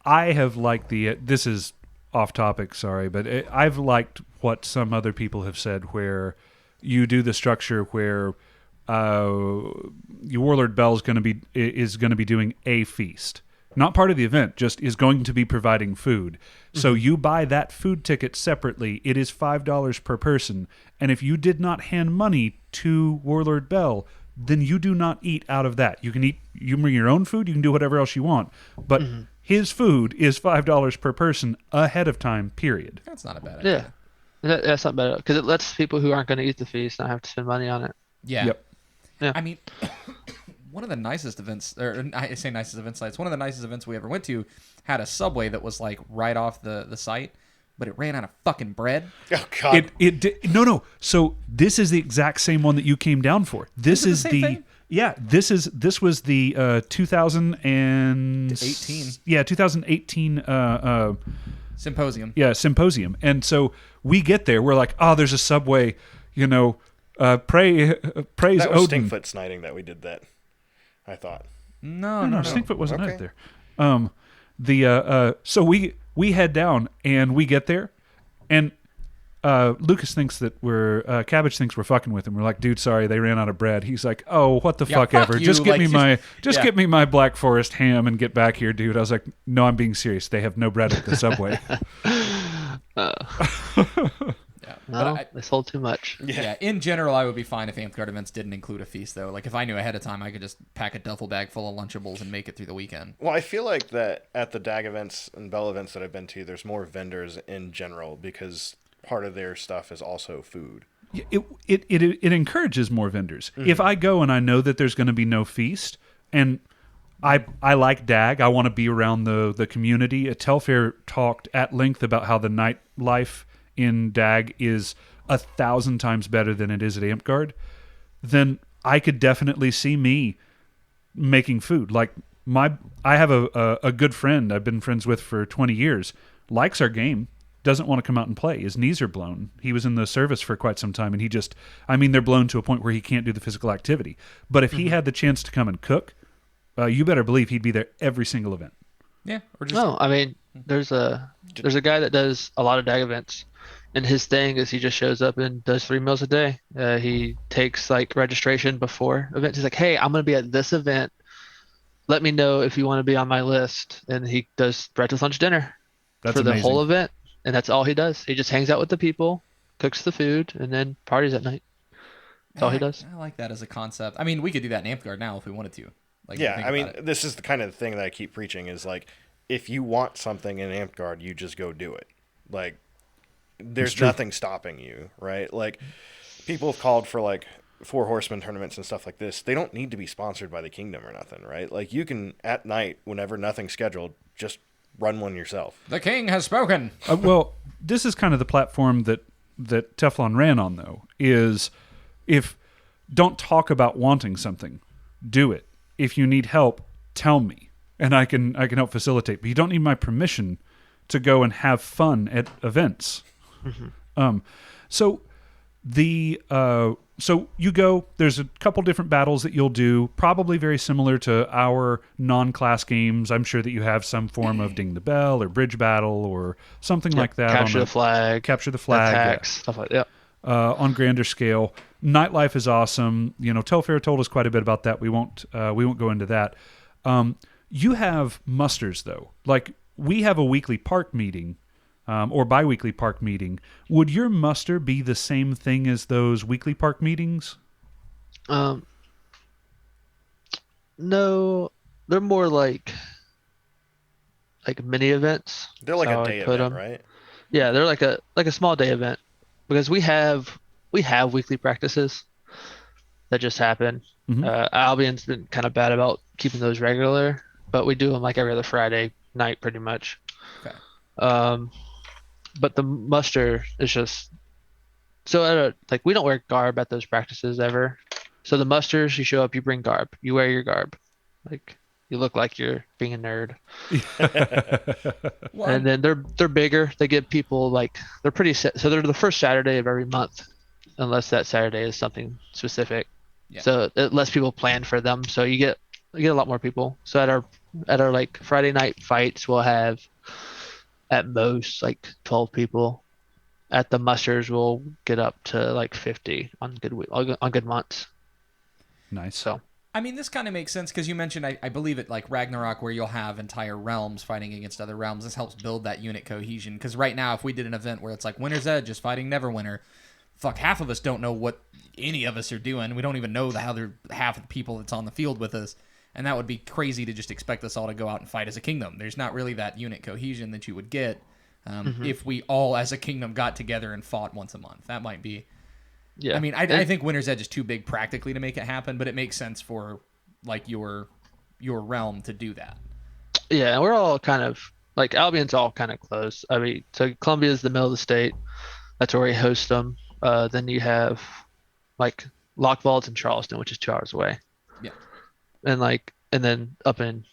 Speaker 1: I have liked this is off topic, sorry, but I've liked what some other people have said, where you do the structure where your Warlord Bel is going to be doing a feast, not part of the event, just is going to be providing food. So you buy that food ticket separately. It is $5 per person, and if you did not hand money to Warlord Bel, then you do not eat out of that. You can eat. You bring your own food. You can do whatever else you want, but his food is $5 per person ahead of time. Period.
Speaker 9: That's not a bad idea.
Speaker 8: Yeah, that's not bad because it lets people who aren't going to eat the feast not have to spend money on it.
Speaker 9: Yeah.
Speaker 1: Yep.
Speaker 8: Yeah.
Speaker 9: I mean, one of the nicest events, or I say nicest event sites, one of the nicest events we ever went to had a Subway that was like right off the site, but it ran out of fucking bread.
Speaker 3: Oh God!
Speaker 1: No. So this is the exact same one that you came down for. This is
Speaker 9: the same thing?
Speaker 1: Yeah. This was the 2018. Yeah, 2018.
Speaker 9: Symposium.
Speaker 1: Yeah, symposium. And so we get there. We're like, oh, there's a Subway. Praise
Speaker 3: That was
Speaker 1: Odin.
Speaker 3: Stinkfoot Sniting that we did that. I thought.
Speaker 9: No.
Speaker 1: Stinkfoot wasn't
Speaker 3: Okay.
Speaker 1: out there. So we head down and we get there, and Lucas thinks that Cabbage thinks we're fucking with him. We're like, dude, sorry, they ran out of bread. He's like, oh, what the fuck ever.
Speaker 9: you.
Speaker 1: Just get
Speaker 9: Like,
Speaker 1: me
Speaker 9: yeah.
Speaker 1: get me my Black Forest ham and get back here, dude. I was like, no, I'm being serious. They have no bread at the Subway.
Speaker 8: No, they sold too much.
Speaker 9: Yeah, in general, I would be fine if Amtgard events didn't include a feast, though. Like, if I knew ahead of time, I could just pack a duffel bag full of Lunchables and make it through the weekend.
Speaker 3: Well, I feel like that at the DAG events and Bell events that I've been to, there's more vendors in general because part of their stuff is also food.
Speaker 1: It encourages more vendors. If I go and I know that there's going to be no feast, and I like DAG, I want to be around the community. Telfair talked at length about how the nightlife in DAG is 1,000 times better than it is at Amtgard, then I could definitely see me making food. Like I have a good friend I've been friends with for 20 years, likes our game, doesn't want to come out and play. His knees are blown. He was in the service for quite some time, and they're blown to a point where he can't do the physical activity. But if he had the chance to come and cook, you better believe he'd be there every single event.
Speaker 9: Yeah. Or just...
Speaker 8: No, I mean, there's a guy that does a lot of DAG events. And his thing is he just shows up and does 3 meals a day. He takes like registration before events. He's like, hey, I'm going to be at this event. Let me know if you want to be on my list. And he does breakfast, lunch, dinner for the
Speaker 1: amazing.
Speaker 8: whole event. And that's all he does. He just hangs out with the people, cooks the food, and then parties at night. That's all he does.
Speaker 9: I like that as a concept. I mean, we could do that in Amtgard now if we wanted to. Like,
Speaker 3: Yeah, I mean, this is the kind of thing that I keep preaching is like, if you want something in Amtgard, you just go do it. Like, there's nothing stopping you, right? Like, people have called for like 4 Horsemen tournaments and stuff like this. They don't need to be sponsored by the Kingdom or nothing, right? Like, you can at night, whenever nothing's scheduled, just run one yourself.
Speaker 9: The king has spoken.
Speaker 1: Well, this is kind of the platform that Teflon ran on, though. Is if don't talk about wanting something, do it. If you need help, tell me, and I can help facilitate. But you don't need my permission to go and have fun at events. So you go, there's a couple different battles that you'll do, probably very similar to our non-class games. I'm sure that you have some form of Ding the Bell or Bridge Battle or something like that.
Speaker 8: Capture the flag. Attacks, stuff like that.
Speaker 1: On grander scale. Nightlife is awesome. Telfair told us quite a bit about that. We won't go into that. You have musters, though. Like, we have a weekly park meeting, or bi-weekly park meeting. Would your muster be the same thing as those weekly park meetings?
Speaker 8: No, they're more like mini events.
Speaker 3: They're like a day event, right?
Speaker 8: Yeah, they're like a small day event because we have weekly practices that just happen. Albion's been kind of bad about keeping those regular, but we do them like every other Friday night, pretty much.
Speaker 9: Okay.
Speaker 8: But the muster is just so we don't wear garb at those practices ever. So the musters, you show up, you bring garb, you wear your garb. Like You look like you're being a nerd.
Speaker 9: Well,
Speaker 8: And then they're bigger. They get people like they're pretty set. So they're the first Saturday of every month, unless that Saturday is something specific.
Speaker 9: Yeah.
Speaker 8: So it lets people plan for them. So you get a lot more people. So at our like Friday night fights, we'll have at most like 12 people. At the musters, we'll get up to like 50 on good months.
Speaker 1: Nice.
Speaker 8: So
Speaker 9: I mean, this kind of makes sense because you mentioned, I believe it, like Ragnarok, where you'll have entire realms fighting against other realms. This helps build that unit cohesion. Because right now, if we did an event where it's like Winter's Edge is fighting Neverwinter, fuck, half of us don't know what any of us are doing. We don't even know half of the people that's on the field with us. And that would be crazy to just expect us all to go out and fight as a kingdom. There's not really that unit cohesion that you would get if we all as a kingdom got together and fought once a month. That might be...
Speaker 8: yeah.
Speaker 9: I mean, I think Winter's Edge is too big practically to make it happen, but it makes sense for like your realm to do that.
Speaker 8: Yeah, and we're all kind of like Albion's all kind of close. I mean, so Columbia is the middle of the state. That's where we host them. Then you have like Lockvault's in Charleston, which is 2 hours away.
Speaker 9: Yeah.
Speaker 8: And then up in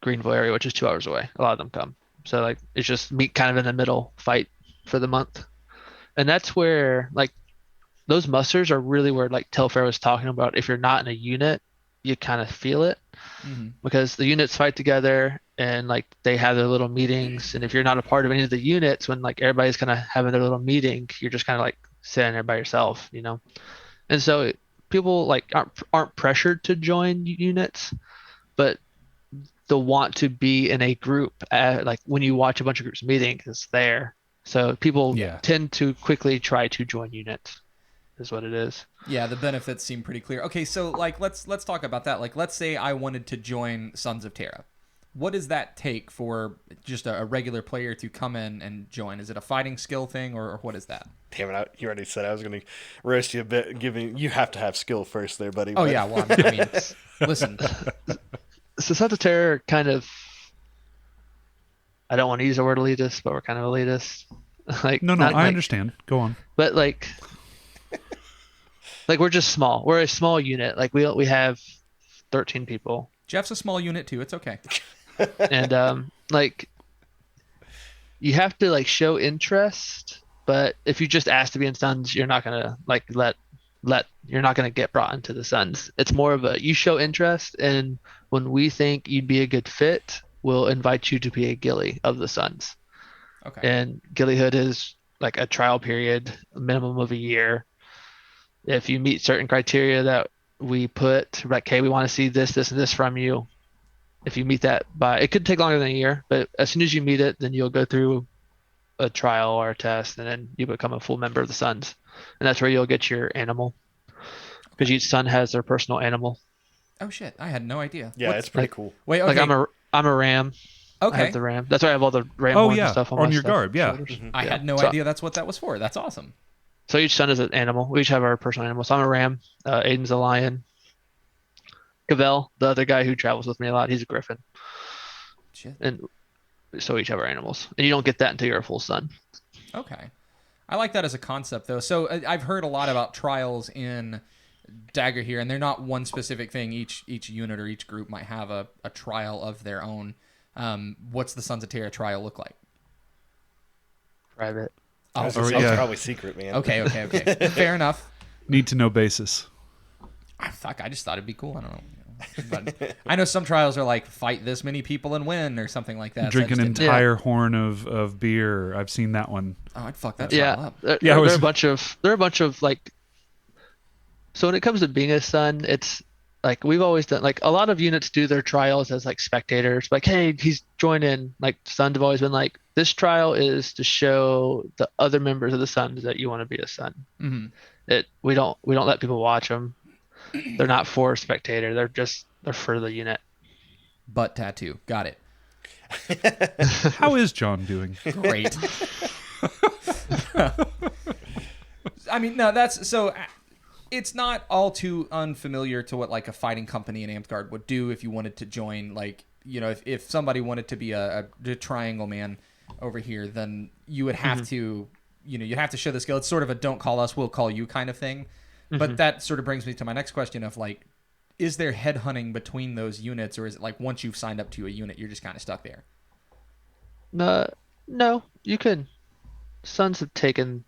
Speaker 8: Greenville area, which is 2 hours away. A lot of them come. So like it's just meet kind of in the middle fight for the month. And that's where like those musters are really where like Telfair was talking about. If you're not in a unit, you kind of feel it because the units fight together and like they have their little meetings. And if you're not a part of any of the units, when like everybody's kind of having their little meeting, you're just kind of like sitting there by yourself, you know? And so people like aren't pressured to join units, but the want to be in a group, like when you watch a bunch of groups meeting, it's there. So people tend to quickly try to join units. Is what it is.
Speaker 9: Yeah, the benefits seem pretty clear. Okay, so like let's talk about that. Like let's say I wanted to join Sons of Terra. What does that take for just a regular player to come in and join? Is it a fighting skill thing or what is that?
Speaker 3: Damn it, you already said I was going to roast you a bit, you have to have skill first there, buddy.
Speaker 9: Oh, yeah, well, I mean, listen.
Speaker 8: So Sons of Terra kind of, I don't want to use the word elitist, but we're kind of elitist. Like
Speaker 1: No, I understand. Go on.
Speaker 8: But like we're just small. We're a small unit. Like we have 13 people.
Speaker 9: Jeff's a small unit too. It's okay.
Speaker 8: And like you have to like show interest, but if you just ask to be in Sons, you're not gonna like you're not gonna get brought into the Sons. It's more of a you show interest, and when we think you'd be a good fit, we'll invite you to be a ghillie of the Sons.
Speaker 9: Okay.
Speaker 8: And ghilliehood is like a trial period, a minimum of a year. If you meet certain criteria that we put, like, hey, we want to see this, this, and this from you. If you meet that it could take longer than a year, but as soon as you meet it, then you'll go through a trial or a test, and then you become a full member of the Sons. And that's where you'll get your animal. Because each Son has their personal animal.
Speaker 9: Oh, shit. I had no idea.
Speaker 3: Yeah, it's pretty cool.
Speaker 9: Wait, okay.
Speaker 8: Like, I'm a ram.
Speaker 9: Okay.
Speaker 8: I have the ram. That's why I have all the ram horns and stuff on my
Speaker 1: your
Speaker 8: stuff.
Speaker 1: garb, yeah.
Speaker 9: I had no idea that's what that was for. That's awesome.
Speaker 8: So each Son is an animal. We each have our personal animal. So I'm a ram. Aiden's a lion. Cavell, the other guy who travels with me a lot, he's a griffin.
Speaker 9: Shit.
Speaker 8: And so we each have our animals. And you don't get that until you're a full Son.
Speaker 9: Okay. I like that as a concept, though. So I've heard a lot about trials in Dagorhir, and they're not one specific thing. Each unit or each group might have a trial of their own. What's the Sons of Terra trial look like?
Speaker 8: Private.
Speaker 3: Oh, it's probably secret, man.
Speaker 9: Okay. Fair enough.
Speaker 1: Need to know basis.
Speaker 9: Fuck, I just thought it'd be cool. I don't know. But I know some trials are like fight this many people and win or something like that.
Speaker 1: Drink an entire horn of beer. I've seen that one.
Speaker 9: Oh, I'd fuck that trial up.
Speaker 8: There are a bunch of like. So when it comes to being a Son, it's like we've always done. Like a lot of units do their trials as like spectators. Like, hey, he's joining. Like Sons have always been like, this trial is to show the other members of the Sons that you want to be a Son. Mm-hmm. We don't let people watch them. They're not for a spectator. They're for the unit.
Speaker 9: Butt tattoo. Got it.
Speaker 1: How is John doing?
Speaker 9: Great. I mean, no, that's so. It's not all too unfamiliar to what like a fighting company in Amtgard would do if you wanted to join. Like, you know, if somebody wanted to be a triangle man over here, then you would have to, you know, you have to show the skill. It's sort of a don't call us, we'll call you kind of thing. But that sort of brings me to my next question of like, is there headhunting between those units, or is it like once you've signed up to a unit, you're just kind of stuck there?
Speaker 8: No, you can. Sons have taken.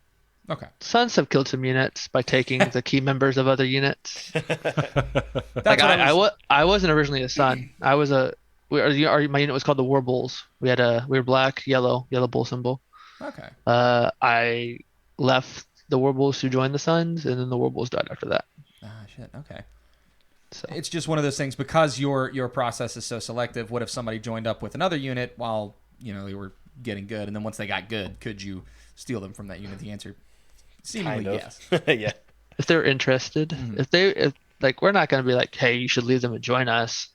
Speaker 9: Okay.
Speaker 8: Sons have killed some units by taking the key members of other units.
Speaker 9: That's
Speaker 8: Like
Speaker 9: what
Speaker 8: I wasn't originally a son. I was a. My unit was called the War Bulls. We were black, yellow bull symbol.
Speaker 9: Okay.
Speaker 8: I left the War Bulls to join the Sons, and then the War Bulls died after that.
Speaker 9: Ah, shit. Okay.
Speaker 8: So
Speaker 9: It's just one of those things, because your process is so selective. What if somebody joined up with another unit while they were getting good, and then once they got good, could you steal them from that unit? The answer, seemingly yes.
Speaker 3: Yeah.
Speaker 8: if they're interested, if like, we're not going to be like, hey, you should leave them and join us.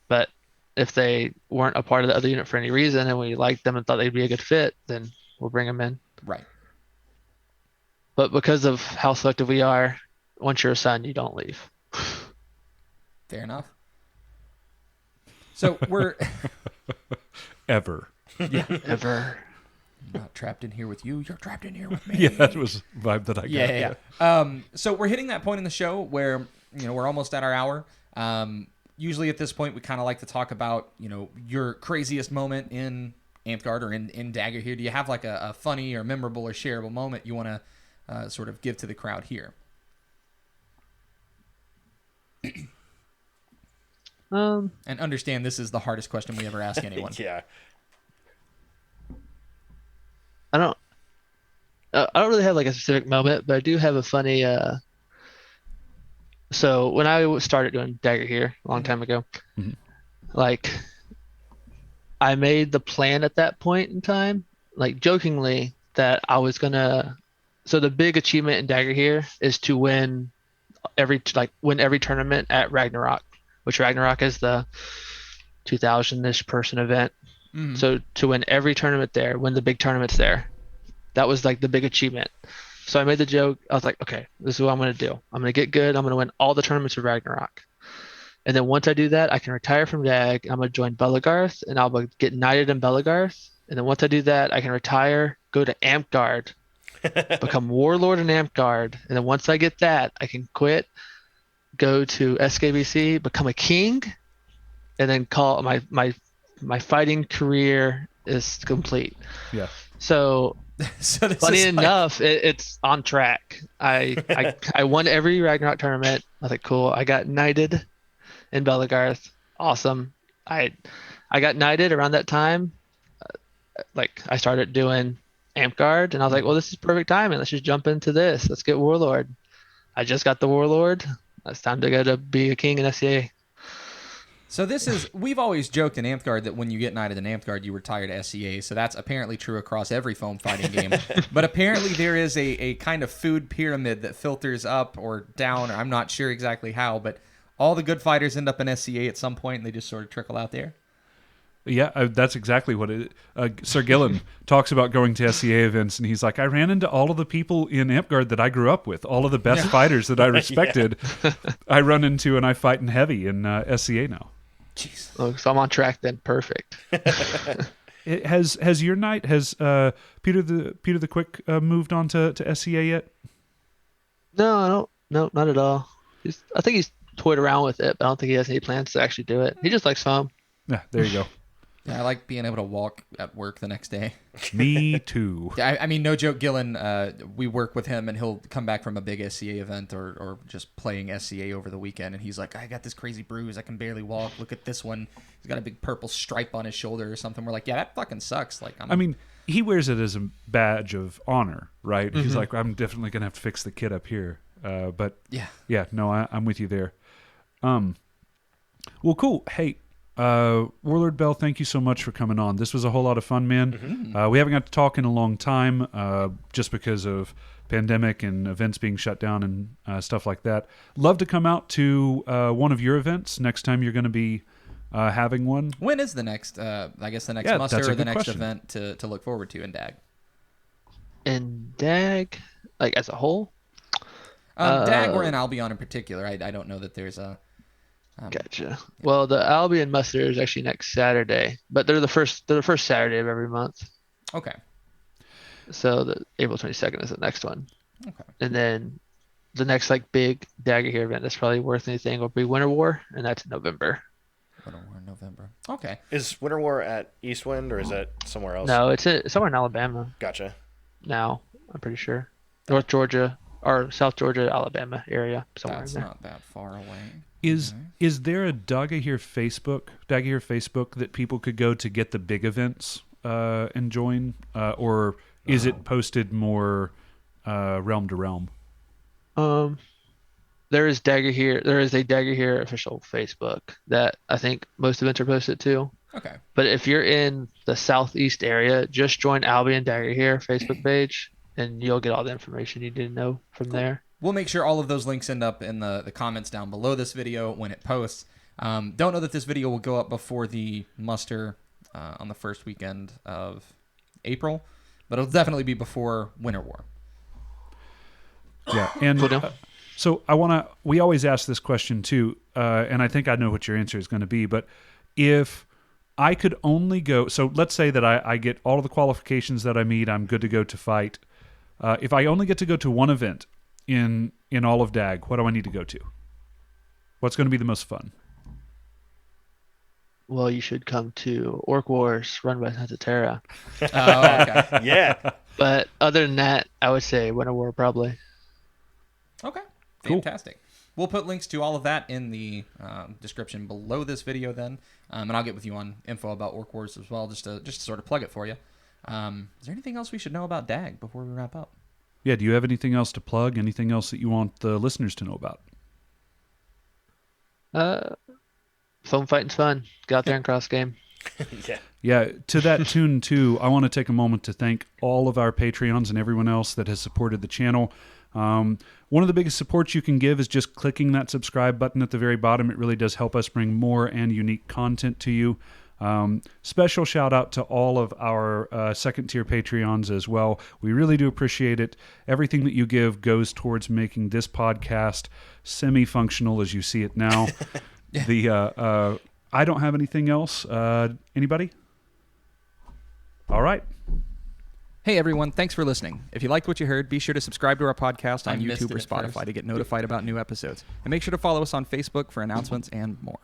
Speaker 8: But if they weren't a part of the other unit for any reason, and we liked them and thought they'd be a good fit, then we'll bring them in.
Speaker 9: Right.
Speaker 8: But because of how selective we are, once you're a son, you don't leave.
Speaker 9: Fair enough. So we're
Speaker 1: Ever.
Speaker 8: Ever.
Speaker 9: I'm not trapped in here with you. You're trapped in here with me.
Speaker 1: Yeah, that was the vibe that I got.
Speaker 9: Yeah. So we're hitting that point in the show where we're almost at our hour. Usually at this point, we kind of like to talk about your craziest moment in Amtgard or in Dagorhir. Do you have like a funny or memorable or shareable moment you want to sort of give to the crowd here? And understand this is the hardest question we ever ask anyone.
Speaker 3: Yeah.
Speaker 8: I don't really have like a specific moment, but I do have a funny. So when I started doing Dagorhir a long time ago, like, I made the plan at that point in time, like jokingly, that I was gonna. So the big achievement in Dagorhir is to win every tournament at Ragnarok, which Ragnarok is the 2,000-ish person event. So to win every tournament there, win the big tournaments there, that was like the big achievement. So I made the joke. I was like, okay, this is what I'm going to do. I'm going to get good. I'm going to win all the tournaments of Ragnarok. And then once I do that, I can retire from Dag. I'm going to join Belagarth, and I'll get knighted in Belagarth. And then once I do that, I can retire, go to Amtgard, become Warlord in Amtgard. And then once I get that, I can quit, go to SKBC, become a king, and then call my fighting career is complete.
Speaker 1: Yeah.
Speaker 8: So funny enough, it's on track. I won every Ragnarok tournament. I was like, cool. I got knighted in Belagarth. Awesome. I got knighted around that time. Like, I started doing Amtgard, and I was like, well, this is perfect timing. Let's just jump into this. Let's get Warlord. I just got the Warlord. It's time to go to be a king in SCA.
Speaker 9: So we've always joked in Amtgard that when you get knighted in Amtgard, you retire to SCA. So that's apparently true across every foam fighting game. But apparently there is a kind of food pyramid that filters up or down, or I'm not sure exactly how, but all the good fighters end up in SCA at some point, and they just sort of trickle out there.
Speaker 1: Yeah, that's exactly what it Sir Gillen talks about going to SCA events, and he's like, I ran into all of the people in Amtgard that I grew up with, all of the best fighters that I respected. I run into, and I fight in heavy in SCA now.
Speaker 9: Jeez.
Speaker 8: Oh, so I'm on track then. Perfect.
Speaker 1: Has your knight, Peter the Quick moved on to SCA yet?
Speaker 8: No, I don't. No, not at all. I think he's toyed around with it, but I don't think he has any plans to actually do it. He just likes foam.
Speaker 1: Yeah, there you go.
Speaker 9: Yeah, I like being able to walk at work the next day.
Speaker 1: Me too.
Speaker 9: I mean, no joke, Gillen, we work with him, and he'll come back from a big SCA event or just playing SCA over the weekend, and he's like, I got this crazy bruise. I can barely walk. Look at this one. He's got a big purple stripe on his shoulder or something. We're like, yeah, that fucking sucks. Like,
Speaker 1: I mean, he wears it as a badge of honor, right? He's like, I'm definitely going to have to fix the kid up here. But yeah, no, I'm with you there. Well, cool. Hey, Warlord Bel, thank you so much for coming on. This was a whole lot of fun, man. We haven't got to talk in a long time, just because of pandemic and events being shut down and stuff like that. Love to come out to one of your events next time you're going to be having one.
Speaker 9: When is the next, I guess the next muster or the next event to look forward to in DAG?
Speaker 8: In DAG, like as a whole?
Speaker 9: DAG or in Albion in particular. I don't know that there's a...
Speaker 8: Gotcha. Well, the Albion muster is actually next Saturday, but they're the first Saturday of every month.
Speaker 9: Okay.
Speaker 8: So the April 22nd is the next one.
Speaker 9: Okay.
Speaker 8: And then the next like big Dagorhir event that's probably worth anything will be Winter War, and that's in November.
Speaker 9: Winter War in November. Okay.
Speaker 3: Is Winter War at Eastwind or is that somewhere else?
Speaker 8: No, it's somewhere in Alabama
Speaker 3: Gotcha.
Speaker 8: now. I'm pretty sure North Georgia or South Georgia, Alabama area somewhere
Speaker 9: That's
Speaker 8: in there.
Speaker 9: not that far away.
Speaker 1: Is there a Dagorhir Facebook that people could go to get the big events and join, or is it posted more realm to realm?
Speaker 8: There is Dagorhir. There is a Dagorhir official Facebook that I think most events are posted to.
Speaker 9: Okay.
Speaker 8: But if you're in the southeast area, just join Albion Dagorhir Facebook page, and you'll get all the information you need to know from there.
Speaker 9: We'll make sure all of those links end up in the comments down below this video when it posts. Don't know that this video will go up before the muster on the first weekend of April, but it'll definitely be before Winter War.
Speaker 1: Yeah, and so we always ask this question too, and I think I know what your answer is going to be, but if I could only go, so let's say that I get all of the qualifications that I need, I'm good to go to fight. If I only get to go to one event in all of DAG, what do I need to go to? What's going to be the most fun?
Speaker 8: Well, you should come to Orc Wars run by Sons of Terra.
Speaker 9: Oh, okay.
Speaker 3: Yeah.
Speaker 8: But other than that, I would say Winter War probably.
Speaker 9: Okay.
Speaker 1: Cool.
Speaker 9: Fantastic. We'll put links to all of that in the description below this video then, and I'll get with you on info about Orc Wars as well, just to sort of plug it for you. Is there anything else we should know about DAG before we wrap up?
Speaker 1: Yeah, do you have anything else to plug? Anything else that you want the listeners to know about?
Speaker 8: Foam fighting's fun. Get out there and cross game.
Speaker 3: Yeah.
Speaker 1: Yeah, to that tune too, I want to take a moment to thank all of our Patreons and everyone else that has supported the channel. One of the biggest supports you can give is just clicking that subscribe button at the very bottom. It really does help us bring more and unique content to you. Special shout out to all of our second tier Patreons as well. We really do appreciate it. Everything that you give goes towards making this podcast semi-functional as you see it now. I don't have anything else. Anybody? All right.
Speaker 10: Hey everyone, thanks for listening. If you liked what you heard, be sure to subscribe to our podcast on
Speaker 9: I missed
Speaker 10: YouTube or
Speaker 9: it at
Speaker 10: Spotify
Speaker 9: first.
Speaker 10: to get notified about new episodes. And make sure to follow us on Facebook for announcements and more.